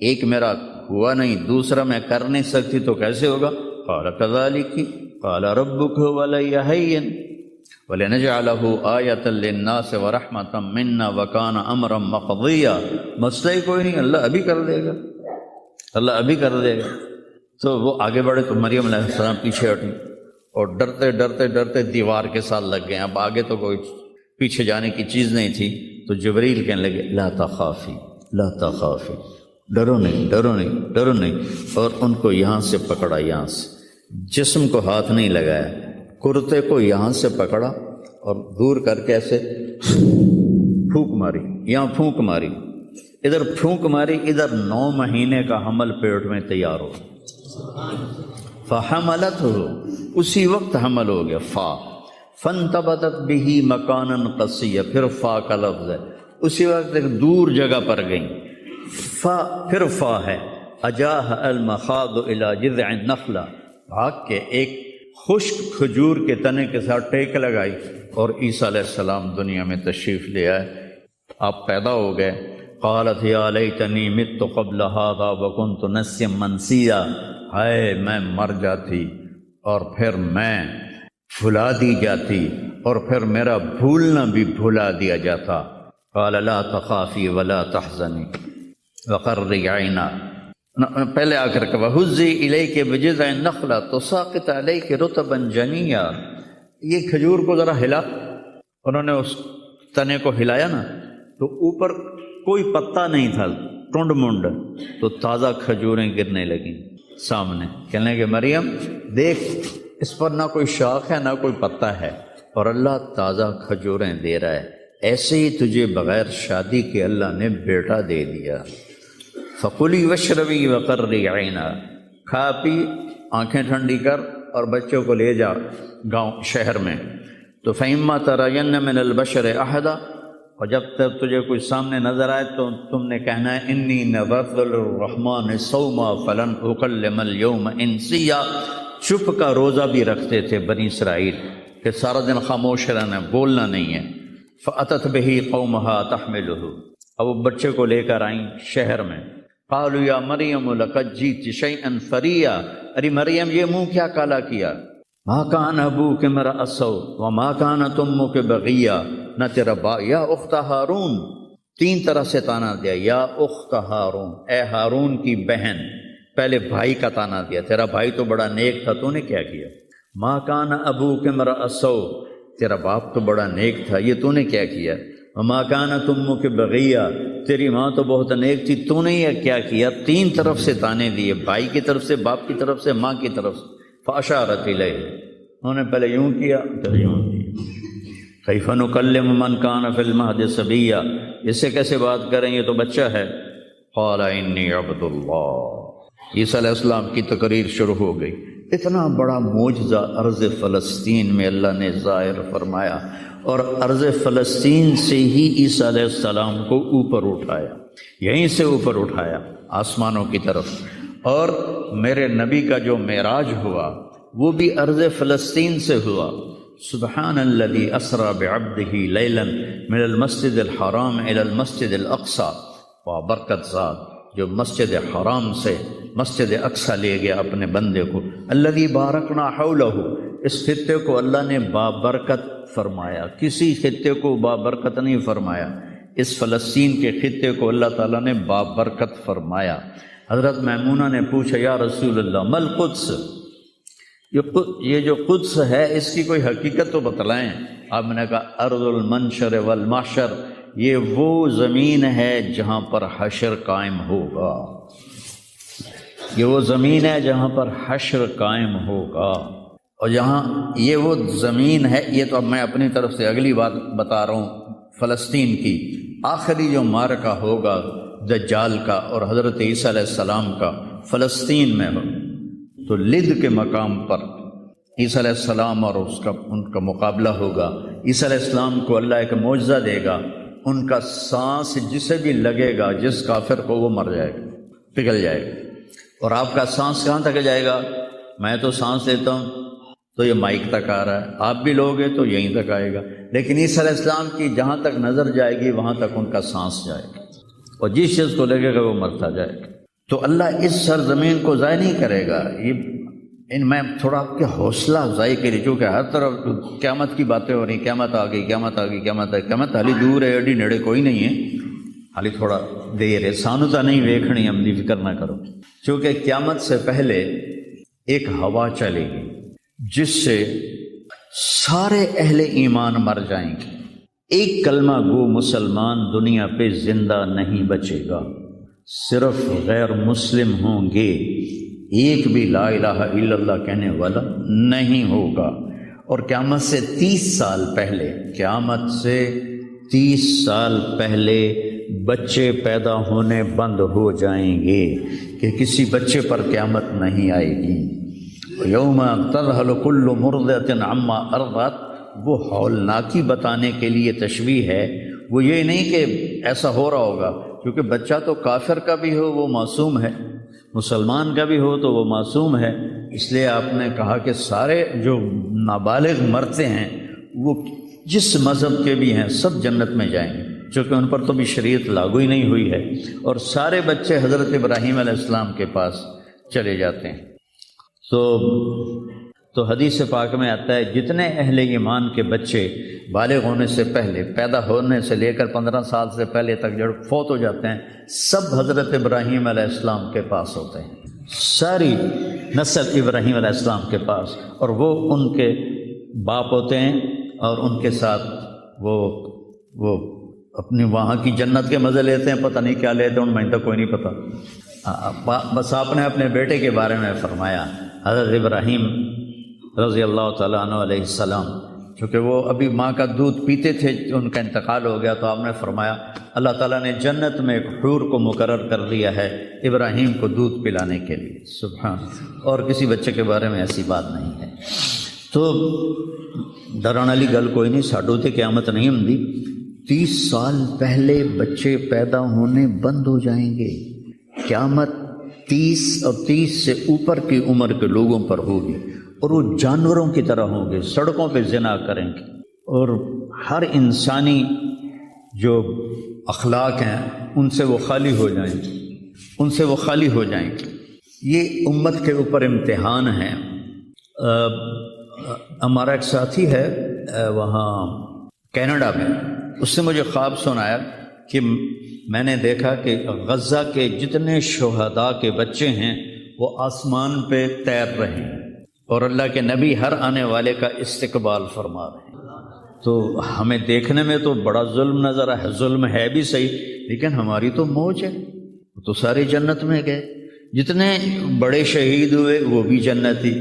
ایک میرا ہوا نہیں، دوسرا میں کر نہیں سکتی، تو کیسے ہوگا؟ قال کذالک قال ربک ولی حین وَلِنَجْعَلَهُ آیَةً لِلنَّاسِ وَرَحْمَةً مِنَّا وَكَانَ أَمْرًا مَقْضِيًّا، مسئلہ ہی کوئی نہیں، اللہ ابھی کر دے گا، اللہ ابھی کر دے گا۔ تو وہ آگے بڑھے تو مریم علیہ السلام پیچھے ہٹی اور ڈرتے ڈرتے ڈرتے دیوار کے ساتھ لگ گئے۔ اب آگے تو کوئی پیچھے جانے کی چیز نہیں تھی، تو جبریل کہنے لگے لا تخافی لا تخافی، ڈرو نہیں ڈرو نہیں ڈرو نہیں، اور ان کو یہاں سے پکڑا، یہاں سے، جسم کو ہاتھ نہیں لگایا، کرتے کو یہاں سے پکڑا اور دور کر کے ایسے پھونک ماری، یہاں پھونک ماری، ادھر پھونک ماری، ادھر 9 مہینے کا حمل پیٹ میں تیار ہو، فحملتہ، اسی وقت حمل ہو گیا، فانتبذت بہ مکانا قصیا، پھر فا کا لفظ ہے، اسی وقت ایک دور جگہ پر گئیں، پھر فا ہے، اجاہ المخاض الی جذع النخلہ، بھاگ کے ایک خشک کھجور کے تنے کے ساتھ ٹیک لگائی، اور عیسیٰ علیہ السلام دنیا میں تشریف لے آئے، آپ پیدا ہو گئے۔ قالت یا لیتنی مت قبل ھذا وکنت نسیا منسیا، ہائے میں مر جاتی اور پھر میں بھلا دی جاتی، اور پھر میرا بھولنا بھی بھلا دیا جاتا۔ قال لا تخافی ولا تحزنی وقرری عینا، پہلے آ کر کہ وَهُزِّي إِلَيْكِ بِجِذْعِ النَّخْلَةِ تُسَاقِطْ عَلَيْكِ رُطَبًا جَنِيًّا، یہ کھجور کو ذرا ہلا، انہوں نے اس تنے کو ہلایا نا، تو اوپر کوئی پتا نہیں تھا، ٹنڈ منڈ، تو تازہ کھجوریں گرنے لگیں سامنے، کہنے لگے مریم دیکھ، اس پر نہ کوئی شاخ ہے نہ کوئی پتا ہے، اور اللہ تازہ کھجوریں دے رہا ہے، ایسے ہی تجھے بغیر شادی کے اللہ نے بیٹا دے دیا۔ فَقُلِي وَاشْرَبِي وَقَرِّي عَيْنًا، کھا پی، آنکھیں ٹھنڈی کر، اور بچوں کو لے جا گاؤں شہر میں۔ تو فَإِمَّا تَرَيَنَّ مِنَ الْبَشَرِ أَحَدًا، اور جب تک تجھے کوئی سامنے نظر آئے تو تم نے کہنا ہے انی نذرت للرحمن صوما فلن اکلم اليوم انسیا، چپ کا روزہ بھی رکھتے تھے بنی اسرائیل کہ سارا دن خاموش رہنا، بولنا نہیں ہے۔ فأتت به قومها تحملہ، اب وہ بچے کو لے کر آئیں شہر میں۔ قالوا یا مریم لقد جئت شیئا فریا، ارے مریم یہ منہ کیا کالا کیا، ما کان ابوک امرأ سوء وما کانت امک بغیا، نہ تیرا یا اخت ہارون، 3 طرح سے تانا دیا، یا اخت ہارون، اے ہارون کی بہن، پہلے بھائی کا تانا دیا، تیرا بھائی تو بڑا نیک تھا، تو نے کیا کیا؟ ما کان ابوک امرأ سوء، تیرا باپ تو بڑا نیک تھا، یہ تو نے کیا کیا؟ وما کانت امک بغیا، تیری ماں تو بہت نیک تھی، تو نے یہ کیا کیا؟ 3 طرف سے تانے دیے، بھائی کی طرف سے، باپ کی طرف سے، ماں کی طرف سے۔ فاشارت الیہ، انہوں نے پہلے یوں کیا پھر یوں کیا۔ کیف نکلم من کان فی المہد صبیا، اس سے کیسے بات کریں، یہ تو بچہ ہے۔ قال انی عبد اللہ، عیسیٰ علیہ السلام کی تقریر شروع ہو گئی۔ اتنا بڑا معجزہ ارض فلسطین میں اللہ نے ظاہر فرمایا، اور ارض فلسطین سے ہی عیسیٰ علیہ السلام کو اوپر اٹھایا، یہیں سے اوپر اٹھایا آسمانوں کی طرف۔ اور میرے نبی کا جو معراج ہوا وہ بھی ارض فلسطین سے ہوا۔ سبحان الذی اسری بعبدہ لیلا من المسجد الحرام الی المسجد الاقصی، وابرکت ذات جو مسجد حرام سے مسجد اقصی لے گیا اپنے بندے کو، الذی بارکنا حولہ، اس خطے کو اللہ نے بابرکت فرمایا، کسی خطے کو بابرکت نہیں فرمایا، اس فلسطین کے خطے کو اللہ تعالیٰ نے بابرکت فرمایا۔ حضرت میمونہ نے پوچھا یا رسول اللہ مل قدس، یہ جو قدس ہے اس کی کوئی حقیقت تو بتلائیں۔ آپ نے کہا ارض المنشر والمحشر، یہ وہ زمین ہے جہاں پر حشر قائم ہوگا، یہ وہ زمین ہے جہاں پر حشر قائم ہوگا، اور جہاں یہ وہ زمین ہے، یہ تو اب میں اپنی طرف سے اگلی بات بتا رہا ہوں، فلسطین کی آخری جو معرکہ ہوگا دجال کا اور حضرت عیسیٰ علیہ السلام کا فلسطین میں ہو، تو لد کے مقام پر عیسیٰ علیہ السلام اور ان کا مقابلہ ہوگا۔ عیسیٰ علیہ السلام کو اللہ ایک معجزہ دے گا، ان کا سانس جسے بھی لگے گا، جس کافر کو، وہ مر جائے گا، پگھل جائے گا۔ اور آپ کا سانس کہاں تک جائے گا؟ میں تو سانس لیتا ہوں تو یہ مائک تک آ رہا ہے، آپ بھی لوگے تو یہیں تک آئے گا، لیکن عیسیٰ علیہ السلام کی جہاں تک نظر جائے گی وہاں تک ان کا سانس جائے گا، اور جس چیز کو لگے گا وہ مرتا جائے گا۔ تو اللہ اس سرزمین کو ضائع نہیں کرے گا۔ میں تھوڑا آپ کے حوصلہ افزائی کے لیے، چونکہ ہر طرف قیامت کی باتیں ہو رہی، قیامت آ گئی، قیامت آ گئی، قیامت آ گئی، قیامت حالی دور ہے، ایڈی نیڑے کوئی نہیں ہے، حالی تھوڑا دیر ہے، سانو تا نہیں ویکھنی، ہم دی فکر نہ کرو، چونکہ قیامت سے پہلے ایک ہوا چلے گی جس سے سارے اہل ایمان مر جائیں گے، ایک کلمہ گو مسلمان دنیا پہ زندہ نہیں بچے گا، صرف غیر مسلم ہوں گے، ایک بھی لا الہ الا اللہ کہنے والا نہیں ہوگا۔ اور قیامت سے 30 سال پہلے، قیامت سے 30 سال پہلے بچے پیدا ہونے بند ہو جائیں گے کہ کسی بچے پر قیامت نہیں آئے گی۔ یوم تذہل کل مرضعۃ عما ارضعت، وہ ہولناکی بتانے کے لیے تشبیہ ہے، وہ یہ نہیں کہ ایسا ہو رہا ہوگا، کیونکہ بچہ تو کافر کا بھی ہو وہ معصوم ہے، مسلمان کا بھی ہو تو وہ معصوم ہے، اس لیے آپ نے کہا کہ سارے جو نابالغ مرتے ہیں وہ جس مذہب کے بھی ہیں سب جنت میں جائیں گے، چونکہ ان پر تو بھی شریعت لاگو ہی نہیں ہوئی ہے، اور سارے بچے حضرت ابراہیم علیہ السلام کے پاس چلے جاتے ہیں۔ تو حدیث پاک میں آتا ہے جتنے اہل ایمان کے بچے بالغ ہونے سے پہلے، پیدا ہونے سے لے کر 15 سال سے پہلے تک جو فوت ہو جاتے ہیں، سب حضرت ابراہیم علیہ السلام کے پاس ہوتے ہیں، ساری نسل ابراہیم علیہ السلام کے پاس، اور وہ ان کے باپ ہوتے ہیں، اور ان کے ساتھ وہ اپنی وہاں کی جنت کے مزے لیتے ہیں، پتہ نہیں کیا لیتے ہیں، میں تو کوئی نہیں پتہ، بس آپ نے اپنے بیٹے کے بارے میں فرمایا، حضرت ابراہیم رضی اللہ تعالیٰ عنہ علیہ السلام، چونکہ وہ ابھی ماں کا دودھ پیتے تھے، ان کا انتقال ہو گیا، تو آپ نے فرمایا اللہ تعالیٰ نے جنت میں ایک حور کو مقرر کر دیا ہے ابراہیم کو دودھ پلانے کے لیے، سبحان، اور کسی بچے کے بارے میں ایسی بات نہیں ہے۔ تو ڈران والی گل کوئی نہیں، ساڈو تے قیامت نہیں ہوندی، 30 سال پہلے بچے پیدا ہونے بند ہو جائیں گے، قیامت 30 اور 30 سے اوپر کی عمر کے لوگوں پر ہوگی، اور وہ جانوروں کی طرح ہوں گے، سڑکوں پہ زنا کریں گے، اور ہر انسانی جو اخلاق ہیں ان سے وہ خالی ہو جائیں گے، ان سے وہ خالی ہو جائیں گے۔ یہ امت کے اوپر امتحان ہے۔ ہمارا ایک ساتھی ہے وہاں کینیڈا میں، اس نے مجھے خواب سنایا کہ میں نے دیکھا کہ غزہ کے جتنے شہداء کے بچے ہیں وہ آسمان پہ تیر رہے ہیں، اور اللہ کے نبی ہر آنے والے کا استقبال فرما رہے ہیں۔ تو ہمیں دیکھنے میں تو بڑا ظلم نظر ہے، ظلم ہے بھی صحیح، لیکن ہماری تو موج ہے، تو سارے جنت میں گئے، جتنے بڑے شہید ہوئے وہ بھی جنتی،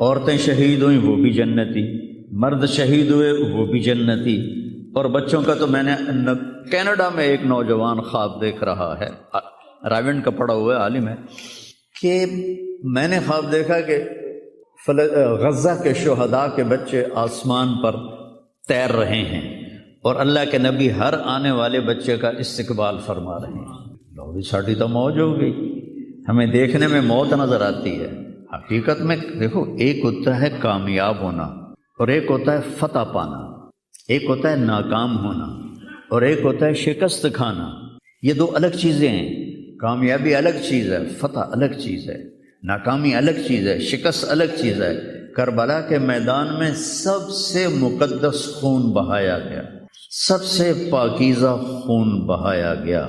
عورتیں شہید ہوئیں وہ بھی جنتی، مرد شہید ہوئے وہ بھی جنتی، اور بچوں کا تو میں نے کینیڈا میں ایک نوجوان خواب دیکھ رہا ہے، راونڈ کا پڑھا ہوا ہے، عالم ہے، کہ میں نے خواب دیکھا کہ غزہ کے شہداء کے بچے آسمان پر تیر رہے ہیں، اور اللہ کے نبی ہر آنے والے بچے کا استقبال فرما رہے ہیں۔ لوگ ساڑھی تو موج ہو گئی، ہمیں دیکھنے میں موت نظر آتی ہے، حقیقت میں دیکھو ایک ہوتا ہے کامیاب ہونا، اور ایک ہوتا ہے فتح پانا، ایک ہوتا ہے ناکام ہونا، اور ایک ہوتا ہے شکست کھانا، یہ دو الگ چیزیں ہیں۔ کامیابی الگ چیز ہے، فتح الگ چیز ہے، ناکامی الگ چیز ہے، شکست الگ چیز ہے۔ کربلا کے میدان میں سب سے مقدس خون بہایا گیا، سب سے پاکیزہ خون بہایا گیا،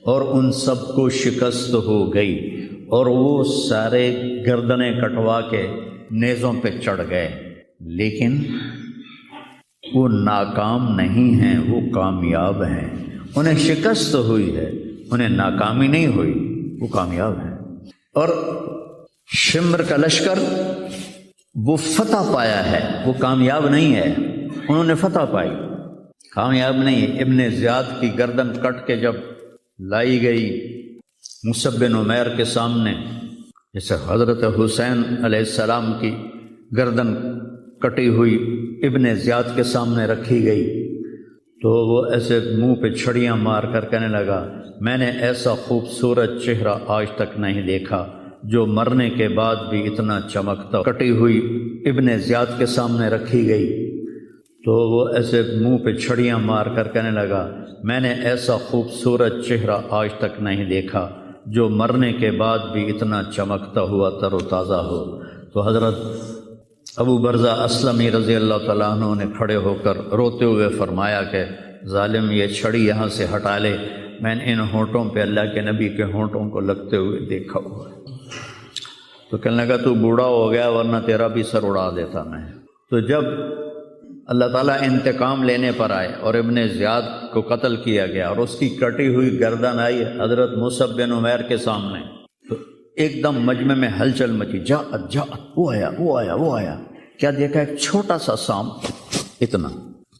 اور ان سب کو شکست ہو گئی، اور وہ سارے گردنیں کٹوا کے نیزوں پہ چڑھ گئے، لیکن وہ ناکام نہیں ہیں، وہ کامیاب ہیں۔ انہیں شکست ہوئی ہے، انہیں ناکامی نہیں ہوئی، وہ کامیاب ہیں۔ اور شمر کا لشکر وہ فتح پایا ہے، وہ کامیاب نہیں ہے، انہوں نے فتح پائی، کامیاب نہیں ہے۔ ابن زیاد کی گردن کٹ کے جب لائی گئی مصعب بن عمیر کے سامنے، جیسے حضرت حسین علیہ السلام کی گردن کٹی ہوئی ابن زیاد کے سامنے رکھی گئی، تو وہ ایسے منہ پہ چھڑیاں مار کر کہنے لگا، میں نے ایسا خوبصورت چہرہ آج تک نہیں دیکھا جو مرنے کے بعد بھی اتنا چمکتا۔ کٹی ہوئی ابن زیاد کے سامنے رکھی گئی تو وہ ایسے منہ پہ چھڑیاں مار کر کہنے لگا، میں نے ایسا خوبصورت چہرہ آج تک نہیں دیکھا جو مرنے کے بعد بھی اتنا چمکتا ہوا تر و تازہ ہو۔ تو حضرت ابو برزہ اسلمی رضی اللہ تعالیٰ عنہ نے کھڑے ہو کر روتے ہوئے فرمایا کہ ظالم یہ چھڑی یہاں سے ہٹا لے، میں نے ان ہونٹوں پہ اللہ کے نبی کے ہونٹوں کو لگتے ہوئے دیکھا ہوا ہے۔ تو کہنے لگا تو بوڑھا ہو گیا ورنہ تیرا بھی سر اڑا دیتا میں۔ تو جب اللہ تعالیٰ انتقام لینے پر آئے اور ابن زیاد کو قتل کیا گیا اور اس کی کٹی ہوئی گردن آئی حضرت مصعب بن عمیر کے سامنے، تو ایک دم مجمع میں ہلچل مچی، جاءت، وہ آیا، کیا دیکھا؟ ایک چھوٹا سا سانپ، اتنا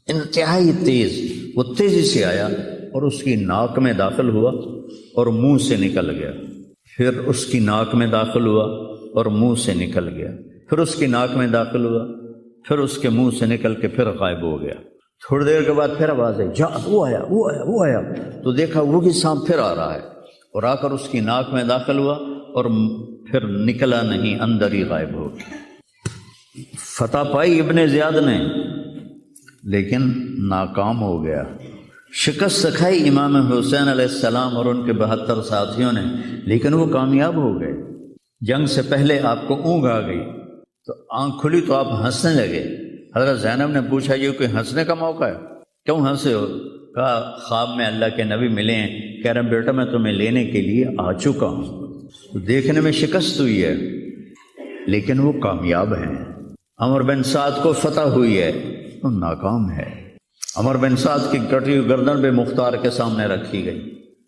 انتہائی تیز، وہ تیزی سے آیا اور اس کی ناک میں داخل ہوا اور منہ سے نکل گیا، پھر اس کی ناک میں داخل ہوا اور منہ سے نکل گیا، پھر اس کی ناک میں داخل ہوا، پھر اس کے منہ سے نکل کے پھر غائب ہو گیا۔ تھوڑی دیر کے بعد پھر آواز آئی، جاءت، وہ آیا، تو دیکھا وہی سانپ پھر آ رہا ہے اور آ کر اس کی ناک میں داخل ہوا اور پھر نکلا نہیں، اندر ہی غائب ہو گیا۔ فتح پائی ابن زیاد نے لیکن ناکام ہو گیا، شکست سکھائی امام حسین علیہ السلام اور ان کے 72 ساتھیوں نے، لیکن وہ کامیاب ہو گئے۔ جنگ سے پہلے آپ کو اونگ آ گئی تو آنکھ کھلی تو آپ ہنسنے لگے۔ حضرت زینب نے پوچھا یہ کوئی ہنسنے کا موقع ہے، کیوں ہنسے ہو؟ کہا خواب میں اللہ کے نبی ملے ہیں، کہہ رہے بیٹا میں تمہیں لینے کے لیے آ چکا ہوں۔ تو دیکھنے میں شکست ہوئی ہے لیکن وہ کامیاب ہیں۔ عمر بن سعد کو فتح ہوئی ہے، وہ ناکام ہے۔ عمر بن سعد کی کٹی ہوئی گردن بے مختار کے سامنے رکھی گئی،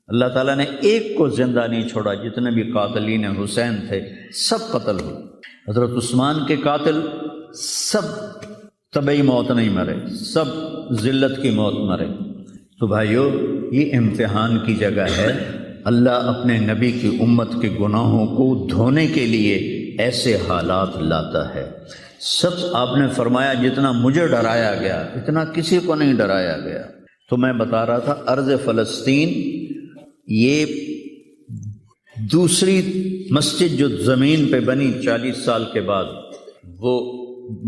اللہ تعالیٰ نے ایک کو زندہ نہیں چھوڑا، جتنے بھی قاتلین حسین تھے سب قتل ہوئے۔ حضرت عثمان کے قاتل سب طبعی موت نہیں مرے، سب ذلت کی موت مرے۔ تو بھائیو یہ امتحان کی جگہ ہے، اللہ اپنے نبی کی امت کے گناہوں کو دھونے کے لیے ایسے حالات لاتا ہے۔ سب آپ نے فرمایا جتنا مجھے ڈرایا گیا اتنا کسی کو نہیں ڈرایا گیا۔ تو میں بتا رہا تھا ارض فلسطین، یہ دوسری مسجد جو زمین پہ بنی 40 سال کے بعد، وہ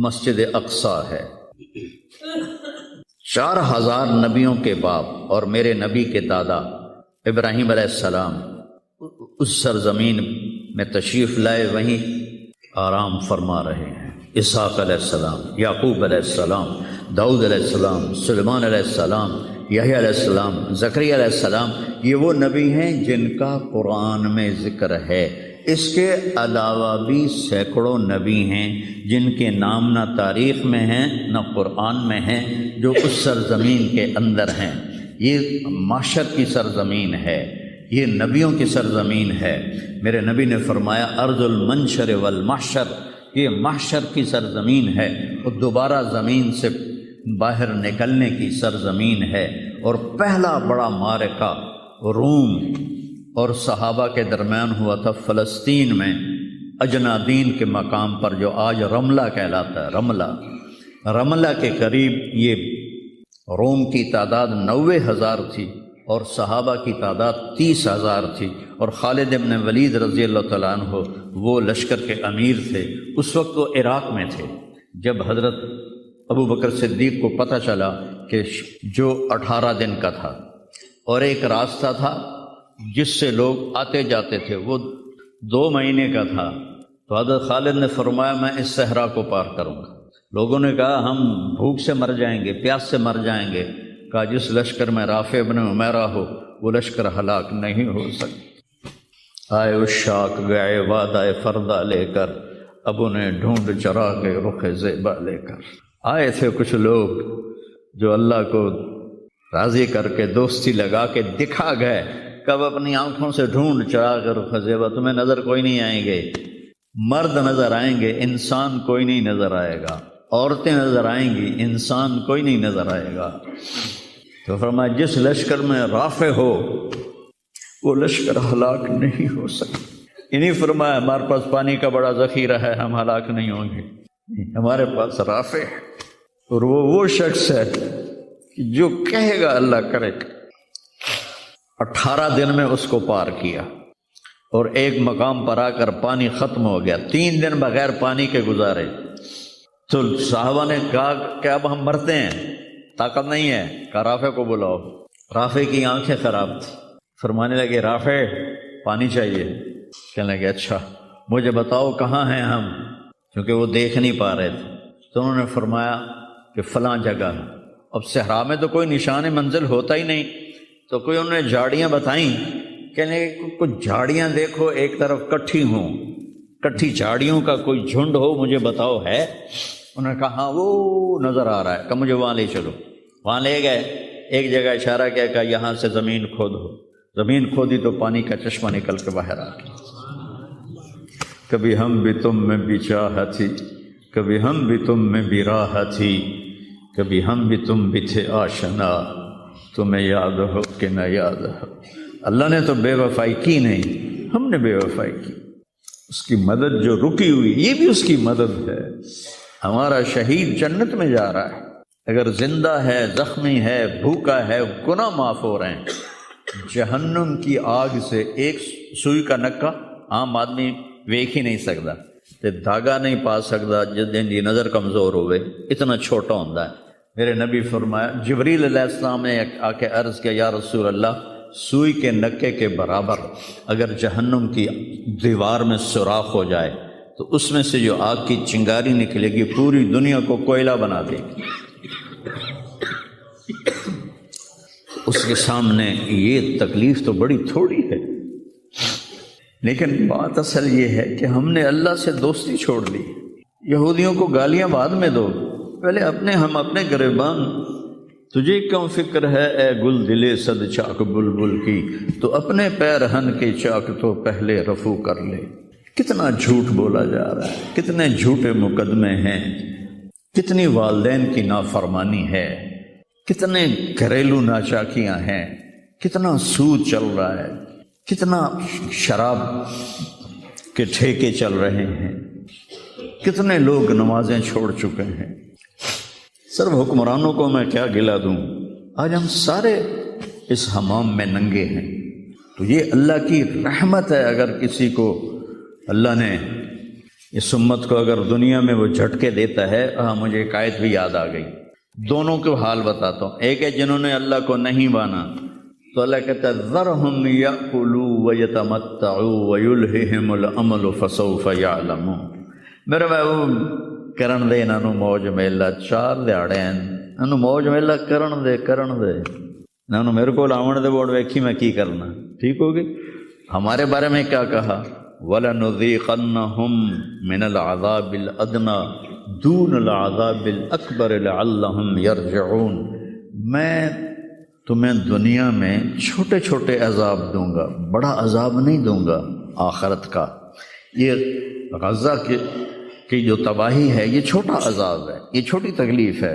مسجد اقصیٰ ہے۔ 4000 نبیوں کے باپ اور میرے نبی کے دادا ابراہیم علیہ السلام اس سرزمین میں تشریف لائے، وہیں آرام فرما رہے ہیں۔ اسحاق علیہ السلام، یعقوب علیہ السلام، داؤد علیہ السلام، سلیمان علیہ السلام، یحییٰ علیہ السلام، زکریا علیہ السلام، یہ وہ نبی ہیں جن کا قرآن میں ذکر ہے۔ اس کے علاوہ بھی سینکڑوں نبی ہیں جن کے نام نہ تاریخ میں ہیں نہ قرآن میں ہیں، جو اس سرزمین کے اندر ہیں۔ یہ معاشر کی سرزمین ہے، یہ نبیوں کی سرزمین ہے۔ میرے نبی نے فرمایا ارض المنشر والمحشر، یہ محشر کی سرزمین ہے اور دوبارہ زمین سے باہر نکلنے کی سرزمین ہے۔ اور پہلا بڑا معرکہ روم اور صحابہ کے درمیان ہوا تھا فلسطین میں، اجنادین کے مقام پر، جو آج رملہ کہلاتا ہے۔ رملہ کے قریب یہ روم کی تعداد 90,000 تھی اور صحابہ کی تعداد 30,000 تھی، اور خالد بن ولید رضی اللہ تعالیٰ عنہ وہ لشکر کے امیر تھے۔ اس وقت وہ عراق میں تھے جب حضرت ابو بکر صدیق کو پتہ چلا کہ جو 18 دن کا تھا اور ایک راستہ تھا جس سے لوگ آتے جاتے تھے، وہ 2 مہینے کا تھا، تو حضرت خالد نے فرمایا میں اس صحرا کو پار کروں گا۔ لوگوں نے کہا ہم بھوک سے مر جائیں گے، پیاس سے مر جائیں گے۔ کہا جس لشکر میں رافع بن عمیرہ ہو وہ لشکر ہلاک نہیں ہو سکتا۔ آئے اشاق گئے وعدہ فردہ لے کر، اب انہیں ڈھونڈ چرا کے رخ زیبا لے کر۔ آئے تھے کچھ لوگ جو اللہ کو راضی کر کے دوستی لگا کے دکھا گئے، کب اپنی آنکھوں سے ڈھونڈ چرا کے رخ زیبا، تمہیں نظر کوئی نہیں آئیں گے، مرد نظر آئیں گے، انسان کوئی نہیں نظر آئے گا، عورتیں نظر آئیں گی، انسان کوئی نہیں نظر آئے گا۔ تو فرمایا جس لشکر میں رافع ہو وہ لشکر ہلاک نہیں ہو سکتا۔ انہیں فرمایا ہمارے پاس پانی کا بڑا ذخیرہ ہے، ہم ہلاک نہیں ہوں گے، ہمارے پاس رافع ہے، اور وہ شخص ہے کہ جو کہے گا اللہ کرے گا۔ 18 دن میں اس کو پار کیا، اور ایک مقام پر آ کر پانی ختم ہو گیا، 3 دن بغیر پانی کے گزارے۔ تو صحابہ نے کہا کہ اب ہم مرتے ہیں، طاقت نہیں ہے، کہا رافع کو بلاؤ۔ رافع کی آنکھیں خراب تھی، فرمانے لگے رافع پانی چاہیے۔ کہنے لگے اچھا مجھے بتاؤ کہاں ہیں ہم، کیونکہ وہ دیکھ نہیں پا رہے تھے۔ تو انہوں نے فرمایا کہ فلاں جگہ۔ اب صحرا میں تو کوئی نشان منزل ہوتا ہی نہیں، تو کوئی انہوں نے جھاڑیاں بتائیں، کہنے کچھ جھاڑیاں دیکھو ایک طرف کٹھی ہوں، کٹھی جھاڑیوں کا کوئی جھنڈ ہو، مجھے بتاؤ ہے؟ انہوں نے کہا ہاں وہ نظر آ رہا ہے، کہ مجھے وہاں لے چلو۔ وہاں لے گئے، ایک جگہ اشارہ کیا کہ یہاں سے زمین کھودو۔ زمین کھودی تو پانی کا چشمہ نکل کے باہر آ گیا۔ کبھی ہم بھی تم میں بھی چاہ تھی، کبھی ہم بھی تم میں بھی راہ تھی، کبھی ہم بھی تم بھی تھے آشنا، تمہیں یاد ہو کہ نہ یاد ہو۔ اللہ نے تو بے وفائی کی نہیں، ہم نے بے وفائی کی۔ اس کی مدد جو رکی ہوئی، یہ بھی اس کی مدد ہے۔ ہمارا شہید جنت میں جا رہا ہے، اگر زندہ ہے، زخمی ہے، بھوکا ہے، گناہ معاف ہو رہے ہیں۔ جہنم کی آگ سے ایک سوئی کا نکا عام آدمی ویکھ ہی نہیں سکتا، تے دھاگا نہیں پا سکتا جن کی نظر کمزور ہوئے، اتنا چھوٹا ہوتا ہے۔ میرے نبی فرمایا، جبریل علیہ السلام نے آ کے عرض کیا یا رسول اللہ، سوئی کے نکے کے برابر اگر جہنم کی دیوار میں سوراخ ہو جائے تو اس میں سے جو آگ کی چنگاری نکلے گی پوری دنیا کو کوئلہ بنا دے گی۔ اس کے سامنے یہ تکلیف تو بڑی تھوڑی ہے، لیکن بات اصل یہ ہے کہ ہم نے اللہ سے دوستی چھوڑ لی۔ یہودیوں کو گالیاں بعد میں دو، پہلے ہم اپنے گریبان۔ تجھے کیوں فکر ہے اے گل دلے صد چاک بلبل کی، تو اپنے پیرہن کے چاک تو پہلے رفو کر لے۔ کتنا جھوٹ بولا جا رہا ہے، کتنے جھوٹے مقدمے ہیں، کتنی والدین کی نافرمانی ہے، کتنے گھریلو ناچاکیاں ہیں، کتنا سود چل رہا ہے، کتنا شراب کے ٹھیکے چل رہے ہیں، کتنے لوگ نمازیں چھوڑ چکے ہیں۔ صرف حکمرانوں کو میں کیا گلہ دوں، آج ہم سارے اس حمام میں ننگے ہیں۔ تو یہ اللہ کی رحمت ہے، اگر کسی کو اللہ نے اس امت کو اگر دنیا میں وہ جھٹکے دیتا ہے۔ مجھے ایک آیت بھی یاد آ گئی، دونوں کو حال بتاتا ہوں۔ ایک ہے جنہوں نے اللہ کو نہیں مانا، تو اللہ کہتا ہے ذرہم یأکلوا ویتمتعوا ویلہہم الامل فسوف یعلمون۔ میرے محبوب کرن دے انہوں موج میلا، 4 دیہڑے ہیں انہوں موج میلا کرن دے انہوں میرے کو آون دے بوڑ ویکھی میں کی کرنا، ٹھیک ہوگی۔ ہمارے بارے میں کیا کہا، وَلَنُذِيقَنَّهُم مِّنَ الْعَذَابِ الْأَدْنَىٰ دُونَ الْعَذَابِ الْأَكْبَرِ لَعَلَّهُمْ يَرْجِعُونَ۔ میں تمہیں دنیا میں چھوٹے چھوٹے عذاب دوں گا، بڑا عذاب نہیں دوں گا آخرت کا۔ یہ غزہ کی جو تباہی ہے یہ چھوٹا عذاب ہے، یہ چھوٹی تکلیف ہے۔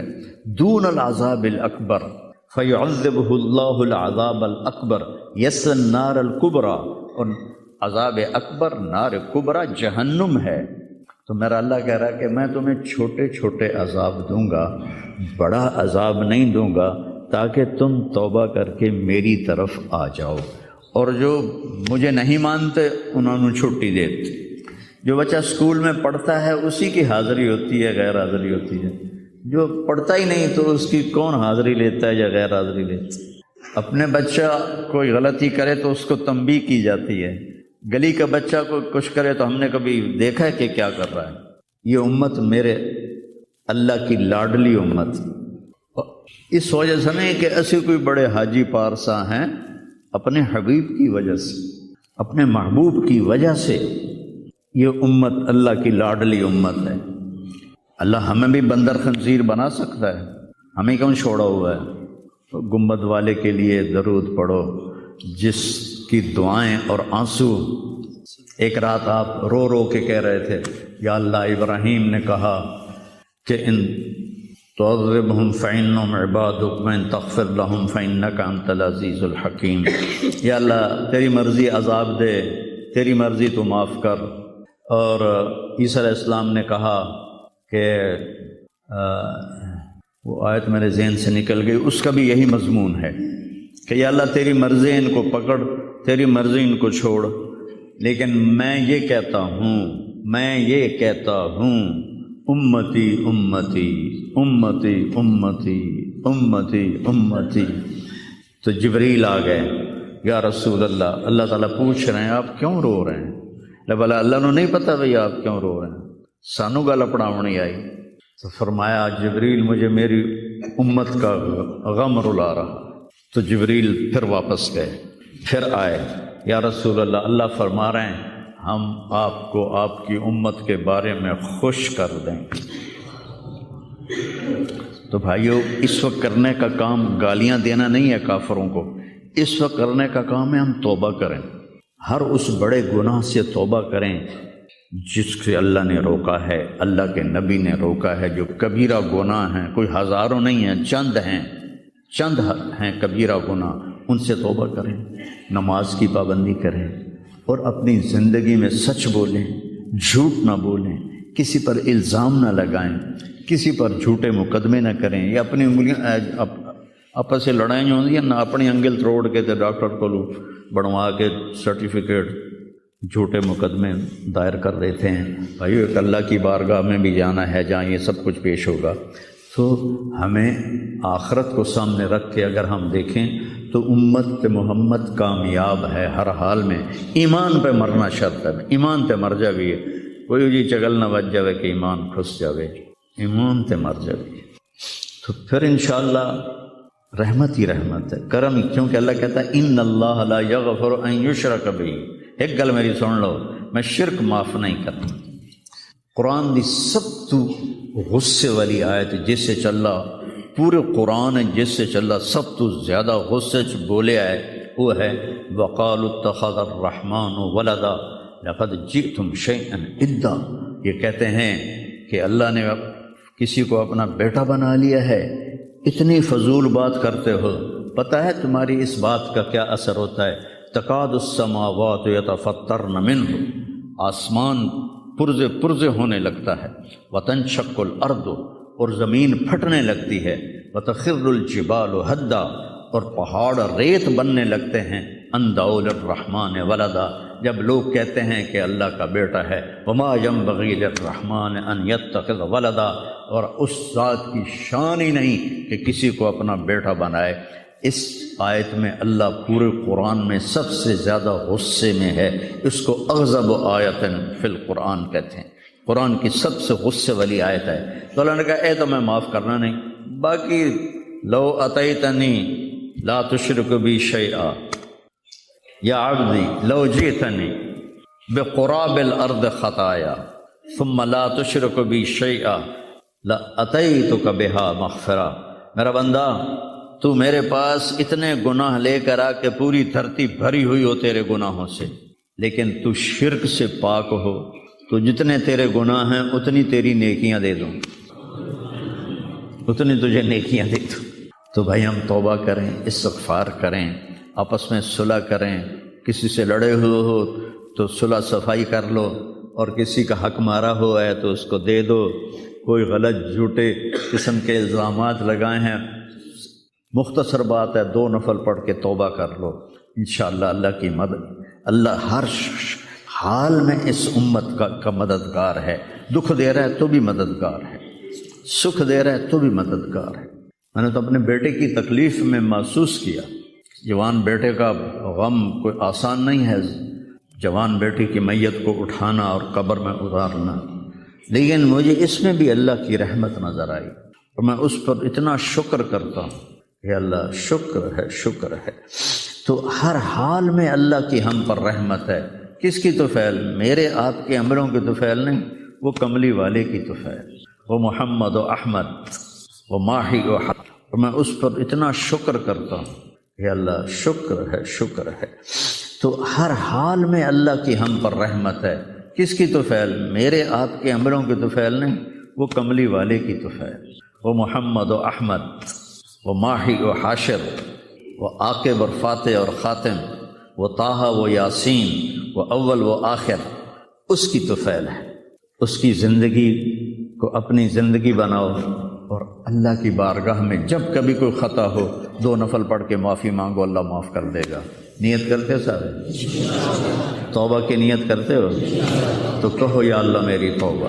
دون العذاب الاکبر فیعذبہ اللہ العذاب الاکبر یس النار الکبریٰ، اور عذاب اکبر نار کبریٰ جہنم ہے۔ تو میرا اللہ کہہ رہا ہے کہ میں تمہیں چھوٹے چھوٹے عذاب دوں گا، بڑا عذاب نہیں دوں گا، تاکہ تم توبہ کر کے میری طرف آ جاؤ۔ اور جو مجھے نہیں مانتے انہوں نے چھٹی دیتی۔ جو بچہ اسکول میں پڑھتا ہے اسی کی حاضری ہوتی ہے، غیر حاضری ہوتی ہے۔ جو پڑھتا ہی نہیں تو اس کی کون حاضری لیتا ہے یا غیر حاضری لیتا ہے؟ اپنے بچہ کوئی غلطی کرے تو اس کو تنبیہ کی جاتی ہے، گلی کا بچہ کوئی کچھ کرے تو ہم نے کبھی دیکھا ہے کہ کیا کر رہا ہے؟ یہ امت میرے اللہ کی لاڈلی امت، اس وجہ سے نہیں کہ ایسے کوئی بڑے حاجی پارسا ہیں، اپنے حبیب کی وجہ سے، اپنے محبوب کی وجہ سے یہ امت اللہ کی لاڈلی امت ہے۔ اللہ ہمیں بھی بندر خنزیر بنا سکتا ہے، ہمیں کیوں چھوڑا ہوا ہے؟ تو گنبد والے کے لیے درود پڑھو جس کی دعائیں اور آنسو، ایک رات آپ رو رو کے کہہ رہے تھے یا اللہ، ابراہیم نے کہا کہ ان تعذبہم فإنہم عبادک وإن تغفر لہم فإنک انت العزیز الحکیم، یا اللہ تیری مرضی عذاب دے، تیری مرضی تو معاف کر۔ اور عیسیٰ علیہ السلام نے کہا کہ وہ آیت میرے ذہن سے نکل گئی، اس کا بھی یہی مضمون ہے کہ یا اللہ تیری مرضی ان کو پکڑ، تیری مرضی ان کو چھوڑ، لیکن میں یہ کہتا ہوں امتی امتی امتی امتی امتی امتی۔ تو جبریل آ گئے، یا رسول اللہ، اللہ تعالیٰ پوچھ رہے ہیں آپ کیوں رو رہے ہیں؟ بھلا اللہ نے نہیں پتا بھئی آپ کیوں رو رہے ہیں، سانو گل پڑھاونی آئی؟ تو فرمایا جبریل مجھے میری امت کا غم رلا رہا۔ تو جبریل پھر واپس گئے، پھر آئے، یا رسول اللہ، اللہ فرما رہے ہیں ہم آپ کو آپ کی امت کے بارے میں خوش کر دیں۔ تو بھائیو، اس وقت کرنے کا کام گالیاں دینا نہیں ہے کافروں کو، اس وقت کرنے کا کام ہے ہم توبہ کریں، ہر اس بڑے گناہ سے توبہ کریں جس سے اللہ نے روکا ہے، اللہ کے نبی نے روکا ہے، جو کبیرہ گناہ ہیں، کوئی ہزاروں نہیں ہیں، چند ہیں کبیرہ گناہ، ان سے توبہ کریں، نماز کی پابندی کریں، اور اپنی زندگی میں سچ بولیں، جھوٹ نہ بولیں، کسی پر الزام نہ لگائیں، کسی پر جھوٹے مقدمے نہ کریں، یا اپنی انگلیاں آپس سے لڑائیں جو ہوتی ہیں نہ، اپنی انگل توڑ کے تو ڈاکٹر کو بنوا کے سرٹیفکیٹ جھوٹے مقدمے دائر کر دیتے ہیں۔ بھائی ایک اللہ کی بارگاہ میں بھی جانا ہے جہاں یہ سب کچھ پیش ہوگا، تو ہمیں آخرت کو سامنے رکھ کے اگر ہم دیکھیں تو امت محمد کامیاب ہے ہر حال میں۔ ایمان پہ مرنا شرط ہے، ایمان تے مر جاویے، کوئی جی چگل نہ بچ جاوے کہ ایمان کھس جاوے، ایمان تے مر جاویے، تو پھر انشاءاللہ رحمت ہی رحمت ہے، کرم ہی، کیونکہ اللہ کہتا ہے ان اللہ لا یغفر ان یشرک بہ۔ ایک گل میری سن لو، میں شرک معاف نہیں کرتا۔ قرآن دی سب تو غصے والی آیت جس سے چلا، پورے قرآن جس سے چلا سب تو زیادہ غصے چ بولے آئے وہ ہے وقالوا اتخذ الرحمن ولدا لقد جئتم شیئا ادا۔ یہ کہتے ہیں کہ اللہ نے کسی کو اپنا بیٹا بنا لیا ہے، اتنی فضول بات کرتے ہو، پتہ ہے تمہاری اس بات کا کیا اثر ہوتا ہے؟ تکاد السماوات یتفطرن منہ، آسمان پرزے پرزے ہونے لگتا ہے، وتنشق الارض، اور زمین پھٹنے لگتی ہے، وتخر الجبال ہدا، اور پہاڑ ریت بننے لگتے ہیں، ان دعوا للرحمن ولدا، جب لوگ کہتے ہیں کہ اللہ کا بیٹا ہے، وما ينبغي للرحمن ان يتخذ ولدا، اور اس ذات کی شان ہی نہیں کہ کسی کو اپنا بیٹا بنائے۔ اس آیت میں اللہ پورے قرآن میں سب سے زیادہ غصے میں ہے، اس کو اغضب آیت فی القرآن کہتے ہیں، قرآن کی سب سے غصے والی آیت ہے۔ تو اللہ نے کہا اے تو میں معاف کرنا نہیں، باقی لو اتیتنی لا تشرک بی شیئا یا عبدی لو جئتنی بقراب الارض خطایا ثم لا تشرک بی شیئا لاتیتک بہا مغفرہ۔ میرا بندہ، تو میرے پاس اتنے گناہ لے کر آ کے پوری دھرتی بھری ہوئی ہو تیرے گناہوں سے، لیکن تو شرک سے پاک ہو، تو جتنے تیرے گناہ ہیں اتنی تیری نیکیاں دے دوں، اتنی تجھے نیکیاں دے دوں۔ تو بھائی ہم توبہ کریں، استغفار کریں، آپس میں صلح کریں، کسی سے لڑے ہوئے ہو تو صلح صفائی کر لو، اور کسی کا حق مارا ہوا ہے تو اس کو دے دو، کوئی غلط جھوٹے قسم کے الزامات لگائے ہیں، مختصر بات ہے 2 نفل پڑھ کے توبہ کر لو، انشاءاللہ اللہ کی مدد، اللہ ہر حال میں اس امت کا مددگار ہے، دکھ دے رہا ہے تو بھی مددگار ہے، سکھ دے رہا ہے تو بھی مددگار ہے۔ میں نے تو اپنے بیٹے کی تکلیف میں محسوس کیا جوان بیٹے کا غم کوئی آسان نہیں ہے، جوان بیٹی کی میت کو اٹھانا اور قبر میں اتارنا، لیکن مجھے اس میں بھی اللہ کی رحمت نظر آئی اور میں اس پر اتنا شکر کرتا ہوں کہ اللہ شکر ہے، شکر ہے۔ تو ہر حال میں اللہ کی ہم پر رحمت ہے۔ کس کی طفیل؟ میرے آپ کے عملوں کی طفیل نہیں، وہ کملی والے کی طفیل، وہ محمد و احمد، وہ ماہی و حق، اور میں اس پر اتنا شکر کرتا ہوں کہ اللہ شکر ہے، شکر ہے۔ تو ہر حال میں اللہ کی ہم پر رحمت ہے۔ کس کی طفیل؟ میرے آپ کے عملوں کی طفیل نہیں، وہ کملی والے کی طفیل، وہ محمد و احمد، وہ ماہی و حاشر، وہ عاقب اور فاتح اور خاتم، وہ طٰہٰ و یاسین، وہ اول و آخر، اس کی طفیل ہے۔ اس کی زندگی کو اپنی زندگی بناؤ اور اللہ کی بارگاہ میں جب کبھی کوئی خطا ہو 2 نفل پڑھ کے معافی مانگو، اللہ معاف کر دے گا۔ نیت کرتے ہو سارے؟ توبہ کی نیت کرتے ہو؟ تو کہو یا اللہ میری توبہ،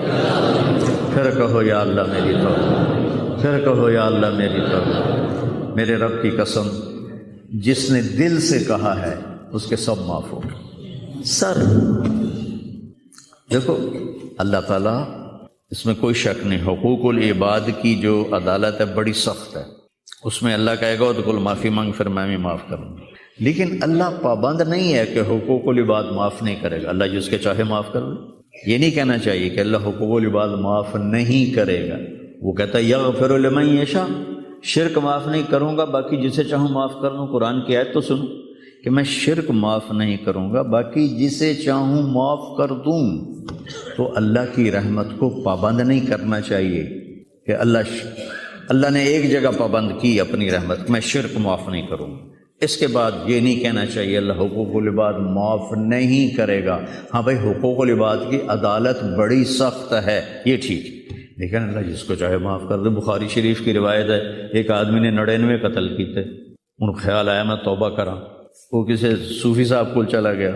پھر کہو یا اللہ میری توبہ، پھر کہو یا اللہ میری توبہ۔ میرے رب کی قسم، جس نے دل سے کہا ہے اس کے سب معاف ہو۔ سر دیکھو اللہ تعالیٰ، اس میں کوئی شک نہیں، حقوق العباد کی جو عدالت ہے بڑی سخت ہے، اس میں اللہ کہے گا تو کل معافی مانگ، پھر میں بھی معاف کروں گا۔ لیکن اللہ پابند نہیں ہے کہ حقوق العباد معاف نہیں کرے گا، اللہ جس کے چاہے معاف کر دے۔ یہ نہیں کہنا چاہیے کہ اللہ حقوق العباد معاف نہیں کرے گا، وہ کہتا ہے یغفر لمن یشاء، شرک معاف نہیں کروں گا، باقی جسے چاہوں معاف کر دوں۔ قرآن کی آیت تو سنو کہ میں شرک معاف نہیں کروں گا، باقی جسے چاہوں معاف کر دوں۔ تو اللہ کی رحمت کو پابند نہیں کرنا چاہیے کہ اللہ نے ایک جگہ پابند کی اپنی رحمت، میں شرک معاف نہیں کروں گا۔ اس کے بعد یہ نہیں کہنا چاہیے اللہ حقوق العباد معاف نہیں کرے گا۔ ہاں بھائی، حقوق العباد کی عدالت بڑی سخت ہے، یہ ٹھیک ہے، لیکن اللہ جس کو چاہے معاف کر دے۔ بخاری شریف کی روایت ہے، ایک آدمی نے 99 قتل کیے تھے، ان کو خیال آیا میں توبہ کراں، وہ کسی صوفی صاحب کو چلا گیا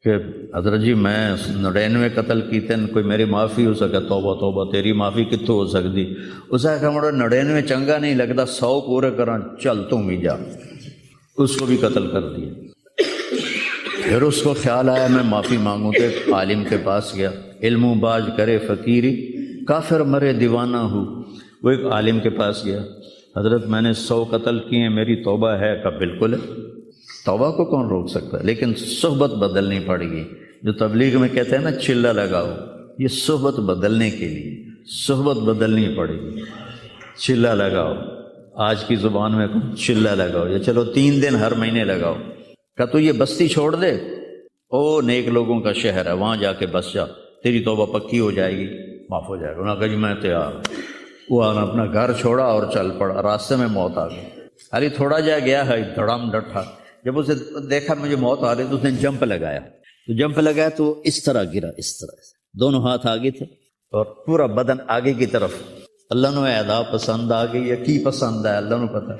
کہ حضرت جی میں 99 قتل کیتے ہیں، کوئی میری معافی ہو سکے؟ توبہ توبہ، تیری معافی کتوں ہو سکتی؟ اس نے کہا مڑا 99 چنگا نہیں لگتا، 100 پورے کراں، چل تم بھی جا۔ اس کو بھی قتل کر دیا۔ پھر اس کو خیال آیا میں معافی مانگوں، تو ایک عالم کے پاس گیا، علم و باج کرے فقیری، کافر مرے دیوانہ ہو۔ وہ ایک عالم کے پاس گیا، حضرت میں نے 100 قتل کیے ہیں، میری توبہ ہے؟ کہا بالکل ہے، توبہ کو کون روک سکتا ہے، لیکن صحبت بدلنی پڑے گی۔ جو تبلیغ میں کہتے ہیں نا چلہ لگاؤ، یہ صحبت بدلنے کے لیے صحبت بدلنی پڑے گی۔ چلہ لگاؤ، آج کی زبان میں چلہ لگاؤ، یا چلو 3 دن ہر مہینے لگاؤ۔ کہا تو یہ بستی چھوڑ دے، او نیک لوگوں کا شہر ہے، وہاں جا کے بس جا، تیری توبہ پکی ہو جائے گی، معاف ہو جائے گا۔ انہوں نے کہا جی میں تیار۔ وہ اپنا گھر چھوڑا اور چل پڑا، راستے میں موت آ گئی۔ ارے تھوڑا جا گیا ہے، دھڑام ڈٹھا، جب اسے دیکھا مجھے موت آ رہی تو اس نے جمپ لگایا، تو جمپ لگایا تو وہ اس طرح گرا، اس طرح، دونوں ہاتھ آگے تھے اور پورا بدن آگے کی طرف۔ اللہ نے ادا پسند آ گئی یا کی پسند ہے اللہ نے پتہ۔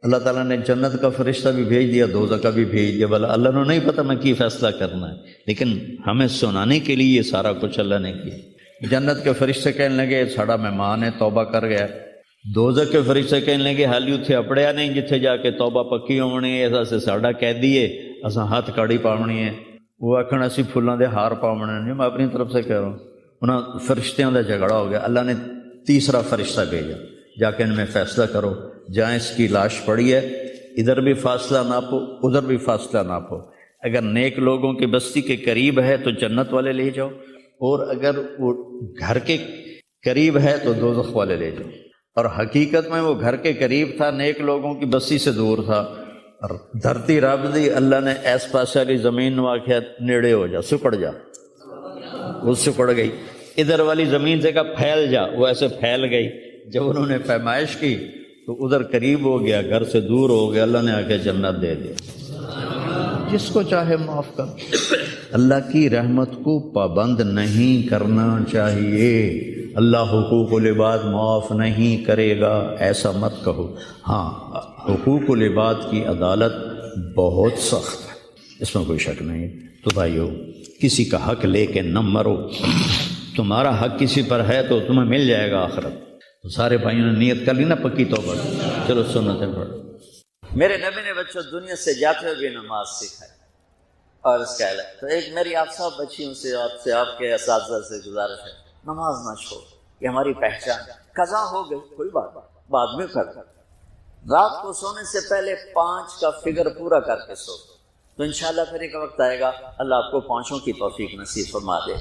اللہ تعالیٰ نے جنت کا فرشتہ بھی بھیج دیا، دوزخ کا بھی بھیج دیا، بھلا اللہ نے نہیں پتہ میں کی فیصلہ کرنا ہے، لیکن ہمیں سنانے کے لیے یہ سارا کچھ اللہ نے کیا۔ جنت کے فرشتے کہنے لگے ساڑا مہمان ہے، توبہ کر گیا۔ دوزخ کے فرشتے کہنے لگے حالی اتھے اپڑیا نہیں جتھے جا کے توبہ پکی ہونی ہے، ایسا سے ساڑا قیدی ہے، اساں ہاتھ کاڑی پاونی ہے۔ وہ آکھن اسی پھلاں دے ہار پاونے ہیں، میں اپنی طرف سے کہہ رہا ہوں۔ انہاں فرشتیاں دا جھگڑا ہو گیا، اللہ نے تیسرا فرشتہ بھیجا، جا کے ان میں فیصلہ کرو، جہاں اس کی لاش پڑی ہے ادھر بھی فاصلہ ناپو، ادھر بھی فاصلہ ناپو، اگر نیک لوگوں کی بستی کے قریب ہے تو جنت والے لے جاؤ، اور اگر وہ گھر کے قریب ہے تو دوزخ والے لے جاؤ۔ اور حقیقت میں وہ گھر کے قریب تھا، نیک لوگوں کی بستی سے دور تھا، اور دھرتی رب دی اللہ نے ایس پاسے والی زمین واقعہ نیڑے ہو جا، سکڑ جا، وہ سکڑ گئی۔ ادھر والی زمین سے کہا پھیل جا، وہ ایسے پھیل گئی۔ جب انہوں نے پیمائش کی تو ادھر قریب ہو گیا، گھر سے دور ہو گیا، اللہ نے آ کے جنت دے دیا۔ جس کو چاہے معاف کر۔ اللہ کی رحمت کو پابند نہیں کرنا چاہیے۔ اللہ حقوق العباد معاف نہیں کرے گا ایسا مت کہو۔ ہاں، حقوق العباد کی عدالت بہت سخت ہے، اس میں کوئی شک نہیں۔ تو بھائیو، کسی کا حق لے کے نہ مرو، تمہارا حق کسی پر ہے تو تمہیں مل جائے گا آخرت۔ تو سارے بھائیوں نے نیت کر لی نا پکی توبہ، چلو سنتیں پڑھو۔ میرے نبی نے بچوں دنیا سے جاتے ہوئے بھی نماز سکھائی اور اس کا علاج. تو ایک میری آپ سب بچیوں سے آپ کے اساتذہ سے گزارش ہے، نماز نہ چھوڑ، یہ ہماری پہچان. قضا ہو گئی کوئی بات بعد میں کر، رات کو سونے سے پہلے 5 کا فگر پورا کر کے سو، تو انشاءاللہ پھر ایک وقت آئے گا اللہ آپ کو 5 کی توفیق نصیب فرما دے.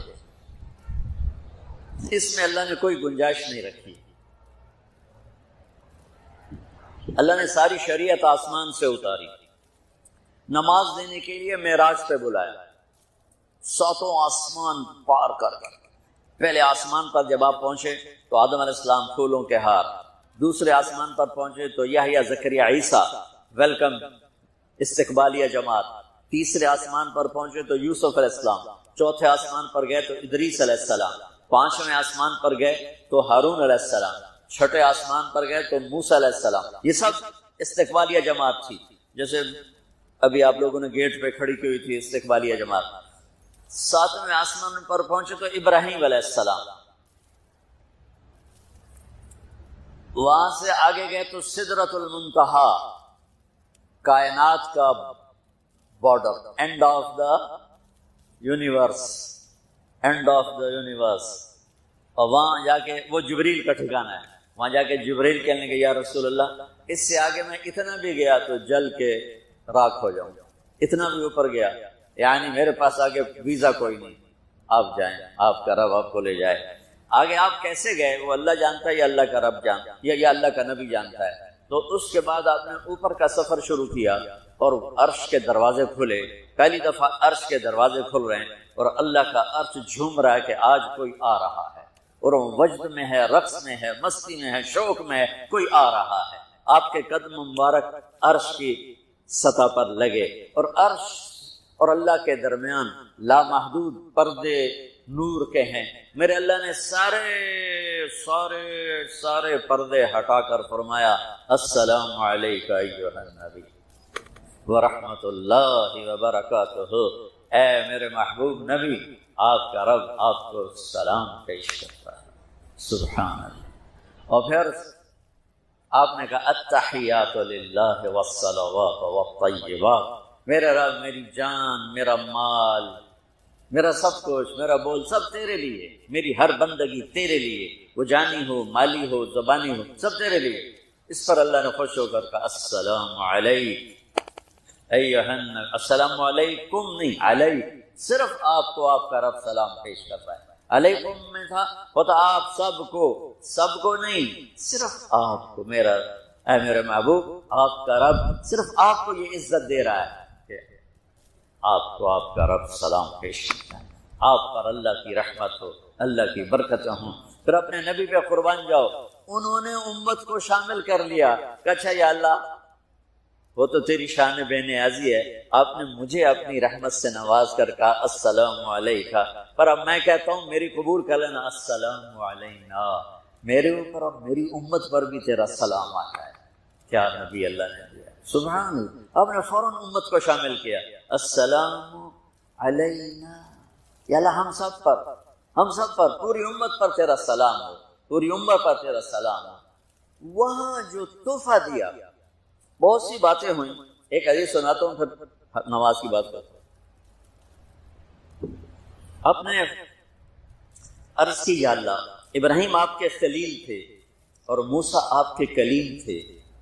اس میں اللہ نے کوئی گنجائش نہیں رکھی. اللہ نے ساری شریعت آسمان سے اتاری، نماز دینے کے لیے معراج پہ بلایا، 7 آسمان پار کر. پہلے آسمان پر جب آپ پہنچے تو آدم علیہ السلام پھولوں کے ہار، دوسرے آسمان پر پہنچے تو یحییٰ زکریا عیسیٰ ویلکم استقبالیہ جماعت، تیسرے آسمان پر پہنچے تو یوسف علیہ السلام، چوتھے آسمان پر گئے تو ادریس علیہ السلام، 5ویں آسمان پر گئے تو ہارون علیہ السلام، 6ٹھے آسمان پر گئے تو موسیٰ علیہ السلام. یہ سب استقبالیہ جماعت تھی. جیسے ابھی آپ لوگوں نے گیٹ پہ کھڑی کی ہوئی تھی استقبالیہ جماعت. 7ویں آسمان پر پہنچے تو ابراہیم علیہ السلام، وہاں سے آگے گئے تو سدرۃ المنتہا، کائنات کا border, and of the universe, and of the universe. اور وہاں جا کے وہ جبریل کا ٹھکانہ ہے، وہاں جا کے جبریل کہنے لگے یا رسول اللہ اس سے آگے میں اتنا بھی گیا تو جل کے راکھ ہو جاؤں، اتنا بھی اوپر گیا یعنی میرے پاس آگے ویزا کوئی نہیں، آپ جائیں، آپ کا رب آپ کو لے جائے. آگے آپ کیسے گئے وہ اللہ جانتا ہے یا اللہ کا رب جانتا ہے یا اللہ کا نبی جانتا ہے. تو اس کے بعد آپ نے اوپر کا سفر شروع کیا اور عرش کے دروازے کھلے. پہلی دفعہ عرش کے دروازے کھل رہے ہیں اور اللہ کا عرش جھوم رہا ہے کہ آج کوئی آ رہا ہے، اور وہ وجد میں ہے، رقص میں ہے، مستی میں ہے، شوق میں ہے، کوئی آ رہا ہے. آپ کے قدم مبارک عرش کی سطح پر لگے اور عرش اور اللہ کے درمیان لامحدود پردے نور کے ہیں. میرے اللہ نے سارے سارے سارے پردے ہٹا کر فرمایا السلام علیکہ ایھا النبی ورحمۃ اللہ وبرکاتہ. اے میرے محبوب نبی، آپ کا رب آپ کو سلام پیش کرتا ہے. سبحان اللہ. اور پھر آپ نے کہا التحیات للہ والصلوات والطیبات. میرا رب، میری جان، میرا مال، میرا سب کچھ، میرا بول سب تیرے لیے، میری ہر بندگی تیرے لیے، وہ جانی ہو، مالی ہو، زبانی ہو، سب تیرے لیے. اس پر اللہ نے خوش ہو کر کہا السلام علیک ایھا النبی. السلام علیکم نہیں، علیک، صرف آپ کو آپ کا رب سلام پیش کرتا ہے. علیکم میں تھا ہوتا آپ سب کو نہیں، صرف آپ کو. میرا اے میرے محبوب، آپ کا رب صرف آپ کو یہ عزت دے رہا ہے کہ آپ کو آپ کا رب سلام پیش کرتا ہے. آپ پر اللہ کی رحمت ہو، اللہ کی برکتیں ہوں. پھر اپنے نبی پہ قربان جاؤ. انہوں نے امت کو شامل کر لیا کہ اچھا یا اللہ وہ تو تیری شان بے نیازی ہے، آپ نے مجھے اپنی رحمت سے نواز کر کہا السلام علیکہ، پر اب میں کہتا ہوں میری قبول کر لینا السلام علینا، میرے اوپر اور میری امت پر بھی تیرا سلام آتا ہے. کیا نبی اللہ نے دیا، سبحان اللہ. آپ نے فوراً امت کو شامل کیا السلام علینا، یا اللہ ہم سب پر پوری امت پر تیرا سلام ہو، پوری امت پر تیرا سلام ہو. وہاں جو تحفہ دیا، بہت سی باتیں ہوئیں. ایک حدیث سناتا ہوں پھر نماز کی بات کرتا ہوں. اپنے عرض کی یا اللہ ابراہیم آپ کے خلیل تھے اور موسیٰ آپ کے کلیم تھے،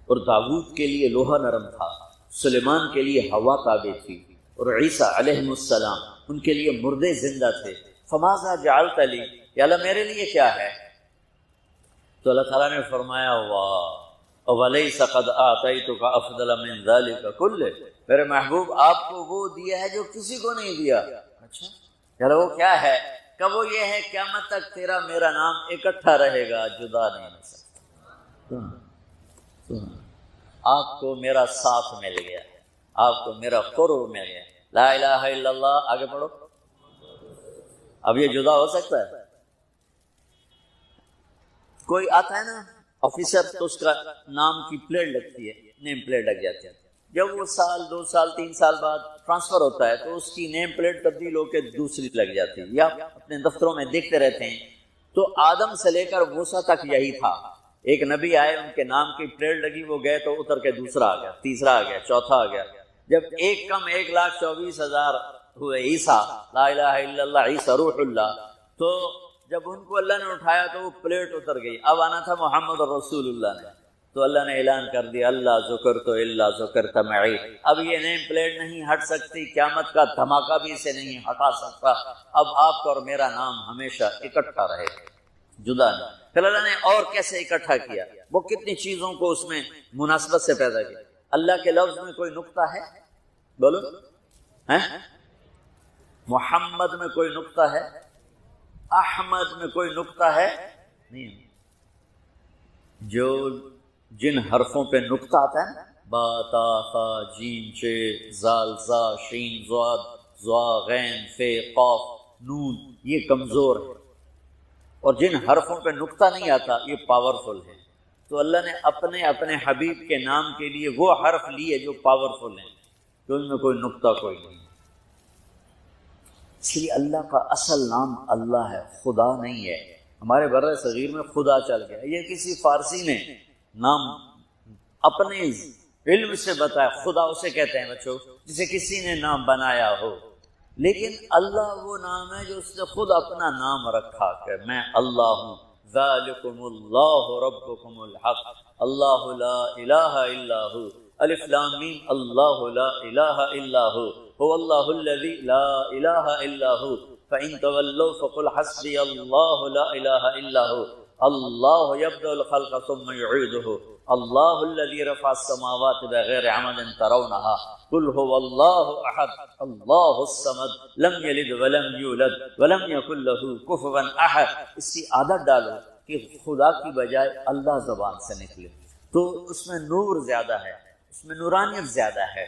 اور داؤد کے لیے لوہا نرم تھا، سلیمان کے لیے ہوا تابع تھی، اور عیسیٰ علیہ السلام ان کے لیے مردے زندہ تھے. فماذا جعلت لی، یا اللہ میرے لیے کیا ہے؟ تو اللہ تعالیٰ نے فرمایا واہ وَلَيْسَ قَدْ آتَيْتُكَ أَفْضَلَ مِنْ ذَلِكَ كُلِّهِ. میرے محبوب آپ کو وہ دیا ہے جو کسی کو نہیں دیا. اچھا چلو وہ کیا ہے؟ کہ وہ یہ ہے قیامت تک تیرا میرا نام اکٹھا رہے گا، جدا نہیں ہو سکتا. آپ کو میرا ساتھ مل گیا، آپ کو میرا قرب مل گیا. لا الہ الا اللہ، آگے پڑھو. اب یہ جدا ہو سکتا ہے؟ کوئی آتا ہے نا آفیسر تو اس کا نام کی پلیٹ لگتی ہے، نیم پلیٹ لگ جاتی ہے. جب وہ سال 2 سال 3 سال بعد ٹرانسفر ہوتا ہے تو اس کی نیم پلیٹ تبدیل ہو کے دوسری لگ جاتی ہے. یا اپنے دفتروں میں دیکھتے رہتے ہیں تو آدم سے لے کر موسیٰ تک یہی تھا. ایک نبی آئے، ان کے نام کی پلیٹ لگی، وہ گئے تو اتر کے دوسرا آ گیا، تیسرا آ گیا، چوتھا آ گیا، جب ایک کم 1,24,000 ہوئے عیسیٰ، لا الہ الا اللہ عیسیٰ روح اللہ، تو جب ان کو اللہ نے اٹھایا تو وہ پلیٹ اتر گئی، اب آنا تھا محمد رسول اللہ نے، تو اللہ نے اعلان کر دیا اللہ ذکرت الا ذکرت معی، اب یہ نیم پلیٹ نہیں ہٹ سکتی، قیامت کا دھماکہ بھی اسے نہیں ہٹا سکتا، اب آپ کا اور میرا نام ہمیشہ اکٹھا رہے، جدا نہیں۔ پھر اللہ نے اور کیسے اکٹھا کیا، وہ کتنی چیزوں کو اس میں مناسبت سے پیدا کیا۔ اللہ کے لفظ میں کوئی نقطہ ہے؟ بولو، ہیں؟ محمد میں کوئی نقطہ ہے؟ احمد میں کوئی نقطہ ہے؟ نہیں۔ جو جن حرفوں پہ نقطہ آتا ہے، با تا خا جیم چ زال زا شین ضاد ضا غین فے قاف نون، یہ کمزور ہے، اور جن حرفوں پہ نقطہ نہیں آتا یہ پاورفل ہے۔ تو اللہ نے اپنے حبیب کے نام کے لیے وہ حرف لیے جو پاورفل ہیں، کہ ان میں کوئی نقطہ کوئی نہیں۔ اس لیے اللہ کا اصل نام اللہ ہے، خدا نہیں ہے۔ ہمارے بر صغیر میں خدا چل گیا، یہ کسی فارسی نے نام اپنے علم سے بتایا، خدا اسے کہتے ہیں بچوں جسے کسی نے نام بنایا ہو، لیکن اللہ وہ نام ہے جو اس نے خود اپنا نام رکھا کہ میں اللہ ہوں، ذالکم اللہ ربکم الحق اللہ لا الہ الا ہو، الف لام میم اللہ لا الہ الا هو اللہ الذی لا الہ الا هو فإن تولوا فقل حسبی اللہ لا الہ الا هو اللہ یبدأ الخلق ثم يعيده اللہ الذی رفع السماوات بغیر عمد ترونها قل هو اللہ احد اللہ الصمد لم یلد ولم یولد ولم یکن له کفوا احد۔ اس کی عادت ڈالو کہ خدا کی بجائے اللہ زبان سے نکلے، تو اس میں نور زیادہ ہے، اس میں نورانیت زیادہ ہے،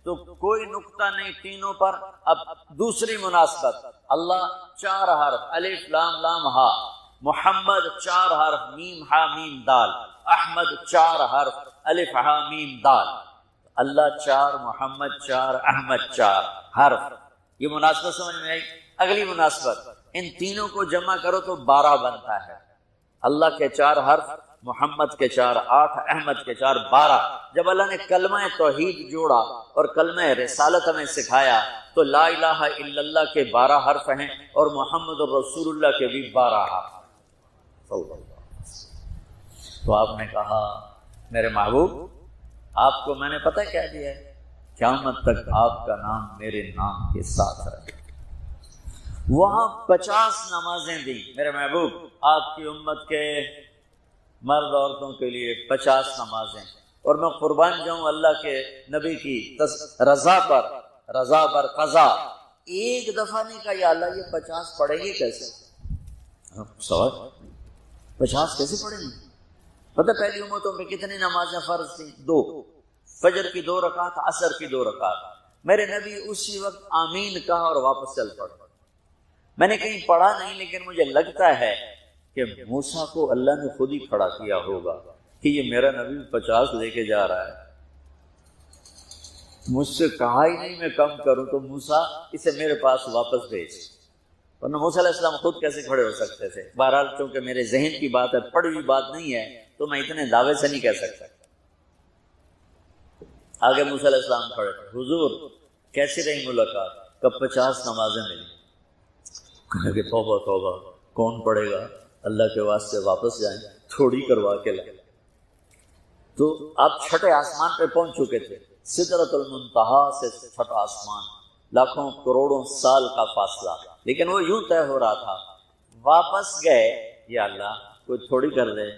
تو کوئی نقطہ نہیں تینوں پر۔ اب دوسری مناسبت، اللہ 4 حرف الف لام لام ہا، محمد 4 حرف میم ہا میم دال، احمد 4 حرف الف ہا میم دال، اللہ 4 محمد 4 احمد 4 حرف۔ یہ مناسبت سمجھ میں آئی؟ اگلی مناسبت، ان تینوں کو جمع کرو تو 12 بنتا ہے، اللہ کے 4 حرف، محمد کے 4 8، احمد کے 4 12۔ جب اللہ نے کلمہ توحید جوڑا اور کلمہ رسالت ہمیں سکھایا تو لا الہ الا اللہ کے 12 حرف ہیں اور محمد رسول اللہ کے بھی 12 حرف۔ تو آپ نے کہا میرے محبوب آپ کو میں نے پتہ کیا دیا ہے، قیامت تک آپ کا نام میرے نام کے ساتھ رہے۔ وہاں 50 نمازیں دی میرے محبوب، آپ کی امت کے مرد عورتوں کے لیے 50 نمازیں، اور میں قربان جاؤں اللہ کے نبی کی رضا پر قضا، ایک دفعہ نہیں کہا یا اللہ یہ 50 پڑھیں گے کیسے؟ سوال 50 کیسے پڑھیں گے؟ پتہ پہلی امتوں پہ کتنی نمازیں فرض تھیں؟ 2، فجر کی 2 رکعت، عصر کی 2 رکعت۔ میرے نبی اسی وقت آمین کہا اور واپس چل پڑا۔ میں نے کہیں پڑھا نہیں، لیکن مجھے لگتا ہے کہ موسیٰ کو اللہ نے خود ہی کھڑا کیا ہوگا کہ یہ میرا نبی 50 لے کے جا رہا ہے، مجھ سے کہا ہی نہیں میں کم کروں، تو موسیٰ اسے میرے پاس واپس بھیج۔ ورنہ موسیٰ علیہ السلام خود کیسے کھڑے ہو سکتے تھے؟ بہرحال چونکہ میرے ذہن کی بات ہے، پڑھی ہوئی بات نہیں ہے، تو میں اتنے دعوے سے نہیں کہہ سکتا۔ آگے موسیٰ علیہ السلام کھڑے، حضور کیسی رہی ملاقات؟ کب 50 نمازیں ملی؟ کہا کہ توبہ توبہ، کون پڑھے گا؟ اللہ کے واسطے واپس جائیں، تھوڑی کروا کے لائیں۔ تو آپ چھٹے آسمان پہ پہنچ چکے تھے، سدرۃ المنتہا سے چھٹا آسمان، لاکھوں کروڑوں سال کا فاصلہ، لیکن وہ یوں طے ہو رہا تھا۔ واپس گئے، یا اللہ کوئی تھوڑی کر دے،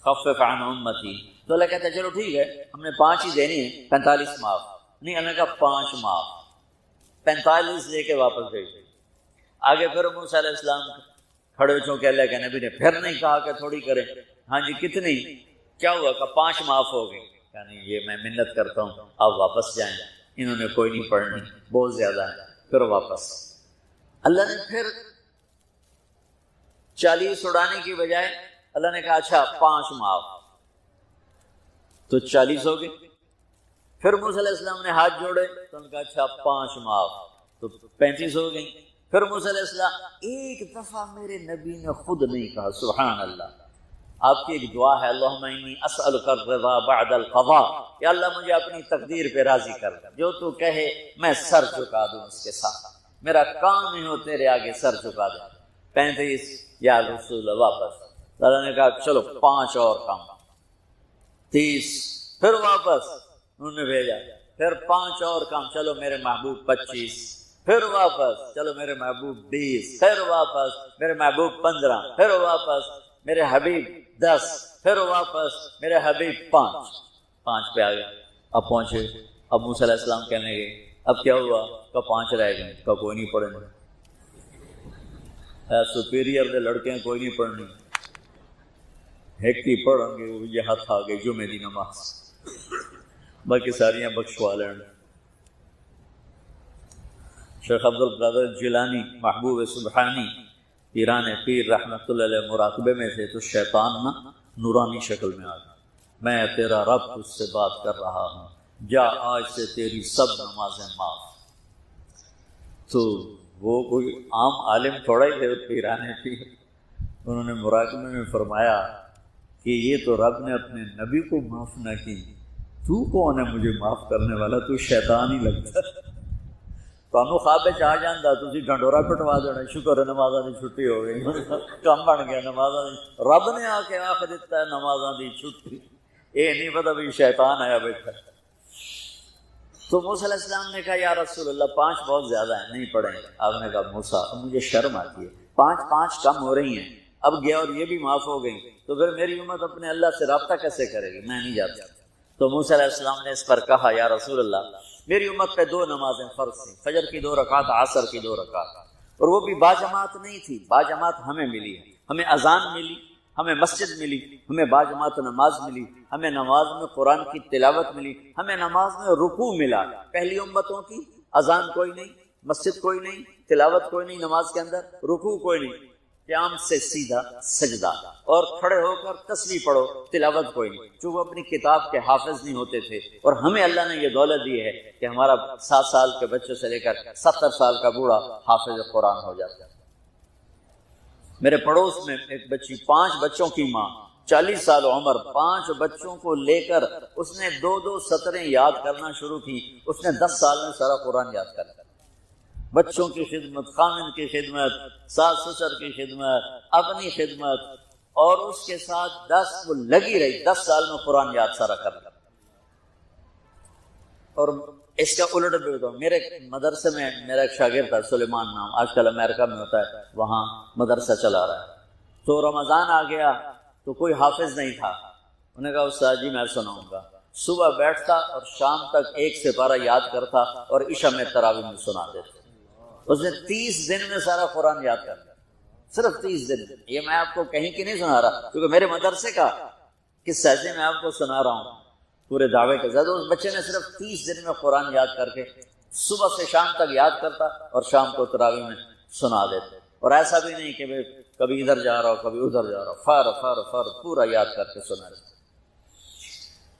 خفف عن امتی، تو اللہ کہتا ہے چلو ٹھیک ہے، ہم نے 5 ہی دینی ہے، 45 معاف نہیں، اللہ کا 5 معاف، 45 لے کے واپس گئی۔ آگے پھر موسیٰ علیہ السلام کھڑے چونکہ اللہ کے نبی نے پھر نہیں کہا کہ تھوڑی کریں، ہاں جی کتنی؟ کیا ہوا کہ 5 معاف ہو گئی، یعنی یہ میں منت کرتا ہوں آپ واپس جائیں، انہوں نے کوئی نہیں پڑھنی، بہت زیادہ ہے، پھر واپس۔ اللہ نے پھر 40 اڑانے کی بجائے اللہ نے کہا اچھا 5 معاف، تو 40 ہو گئے۔ پھر موسیٰ علیہ السلام نے ہاتھ جوڑے تو ان کا اچھا 5 معاف، تو 35 ہو گئی۔ پھر موسیٰ علیہ السلام ایک دفعہ میرے نبی نے خود نہیں کہا، سبحان اللہ، آپ کی ایک دعا ہے اللہم انی اسألک الرضا بعد القضاء، کہ اللہ مجھے اپنی تقدیر پہ راضی کر، جو تو کہے میں سر جھکا دوں اس کے ساتھ، میرا کام ہی ہو تیرے آگے سر جھکا دوں۔ 35 یا رسول اللہ واپس، اللہ نے کہا چلو 5 اور کام، 30 پھر واپس انہوں نے بھیجا، پھر 5 اور کام، چلو میرے محبوب 25، پھر واپس چلو میرے محبوب 20، پھر واپس میرے محبوب 15، پھر واپس میرے حبیب 10، پھر واپس میرے حبیب 5 پہ آ گئے۔ اب پہنچے، اب موسیٰ علیہ السلام کہنے گئے اب کیا ہوا؟ کہ 5 رہ گئے، کہ کوئی نہیں پڑھیں گے، سپیریئر دے لڑکے کوئی نہیں پڑھنی، ایک ہی پڑھیں گے، وہ یہ ہاتھ آ گئے جمعے دی نماز، باقی ساریاں بخشوا لین۔ شیخ عبد القادر جیلانی محبوب سبحانی پیران پیر رحمۃ اللہ علیہ مراقبے میں تھے، تو شیطان نا نورانی شکل میں آ گیا، میں تیرا رب تجھ سے بات کر رہا ہوں، جا آج سے تیری سب نمازیں معاف۔ تو وہ کوئی عام عالم تھوڑا ہی تھے، پیران پیر، انہوں نے مراقبے میں فرمایا کہ یہ تو رب نے اپنے نبی کو معاف نہ کی، تو کون ہے مجھے معاف کرنے والا؟ تو شیطان ہی لگتا ہے، تو خواب آ جانا تھی ڈنڈورا پٹوا دینا، شکر ہے نمازاں دی چھٹی ہو گئی، کم بن گیا نمازاں دی، رب نے آ کے آخ دیتا ہے نمازاں دی چھٹی، یہ نہیں پتا بھی شیطان آیا بیٹھا۔ تو موسیٰ علیہ السلام نے کہا یا رسول اللہ 5 بہت زیادہ ہیں، نہیں پڑھیں۔ آپ نے کہا موسیٰ مجھے شرم آتی ہے، 5 کم ہو رہی ہیں، اب گیا اور یہ بھی معاف ہو گئی، تو پھر میری امت اپنے اللہ سے رابطہ کیسے کرے گی؟ میں نہیں جاتا۔ تو موسیٰ علیہ السلام نے اس پر کہا یا رسول اللہ میری امت پہ 2 نمازیں فرض تھیں، فجر کی 2 رکعت، عصر کی 2 رکعت، اور وہ بھی باجماعت نہیں تھی، باجماعت ہمیں ملی ہے، ہمیں اذان ملی، ہمیں مسجد ملی، ہمیں باجماعت نماز ملی، ہمیں نماز میں قرآن کی تلاوت ملی، ہمیں نماز میں رکوع ملا۔ پہلی امتوں کی اذان کوئی نہیں، مسجد کوئی نہیں، تلاوت کوئی نہیں نماز کے اندر، رکوع کوئی نہیں، قیام سے سیدھا سجدہ، اور کھڑے ہو کر تسبیح پڑھو، تلاوت کوئی نہیں، چونکہ وہ اپنی کتاب کے حافظ نہیں ہوتے تھے، اور ہمیں اللہ نے یہ دولت دی ہے کہ ہمارا 7 سال کے بچوں سے لے کر 70 سال کا بوڑھا حافظ قرآن ہو جاتا ہے۔ میرے پڑوس میں ایک بچی، 5 بچوں کی ماں، 40 سال عمر، 5 بچوں کو لے کر اس نے 2 سطریں یاد کرنا شروع کی، اس نے 10 سال میں سارا قرآن یاد کر لیا۔ بچوں کی خدمت، خامند کی خدمت، ساس سسر کی خدمت، اپنی خدمت، اور اس کے ساتھ 10 وہ لگی رہی، 10 سال میں قرآن یاد سارا کر لیا۔ اور اس کا الٹ بھی ہوتا، میرے مدرسے میں میرا ایک شاگرد تھا سلیمان نام، آج کل امریکہ میں ہوتا ہے، وہاں مدرسہ چلا رہا ہے۔ تو رمضان آ گیا تو کوئی حافظ نہیں تھا، انہوں نے کہا استاد جی میں سناؤں گا۔ صبح بیٹھتا اور شام تک 1 سپارہ یاد کرتا، اور عشاء میں تراویح میں سنا دیتا۔ اس نے 30 دن میں سارا قرآن یاد کر لیا، صرف 30 دن۔ یہ میں آپ کو کہیں کی نہیں سنا رہا، کیونکہ میرے مدرسے کا قصہ سے میں آپ کو سنا رہا ہوں پورے دعوے کے ساتھ۔ اس بچے نے صرف 30 دن میں قرآن یاد کر کے صبح سے شام تک یاد کرتا، اور شام کو تراویح میں سنا دیتے، اور ایسا بھی نہیں کہ کبھی ادھر جا رہا ہو کبھی ادھر جا رہا ہو، فر پورا یاد کر کے سنا دیتے۔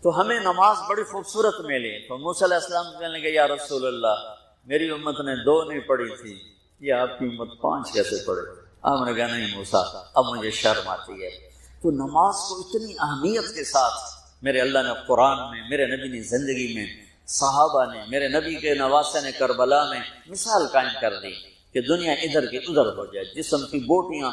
تو ہمیں نماز بڑی خوبصورت ملی۔ تو موسیٰ علیہ السلام کہنے لگے یا رسول اللہ میری امت نے 2 نہیں پڑھی تھی، یہ آپ کی امت 5 کیسے پڑھے؟ آپ نے کہا نہیں موسیٰ اب مجھے شرم آتی ہے۔ تو نماز کو اتنی اہمیت کے ساتھ میرے اللہ نے قرآن میں، میرے نبی نے زندگی میں، صحابہ نے، میرے نبی کے نواسے نے کربلا میں مثال قائم کر دی کہ دنیا ادھر کی ادھر ہو جائے، جسم کی بوٹیاں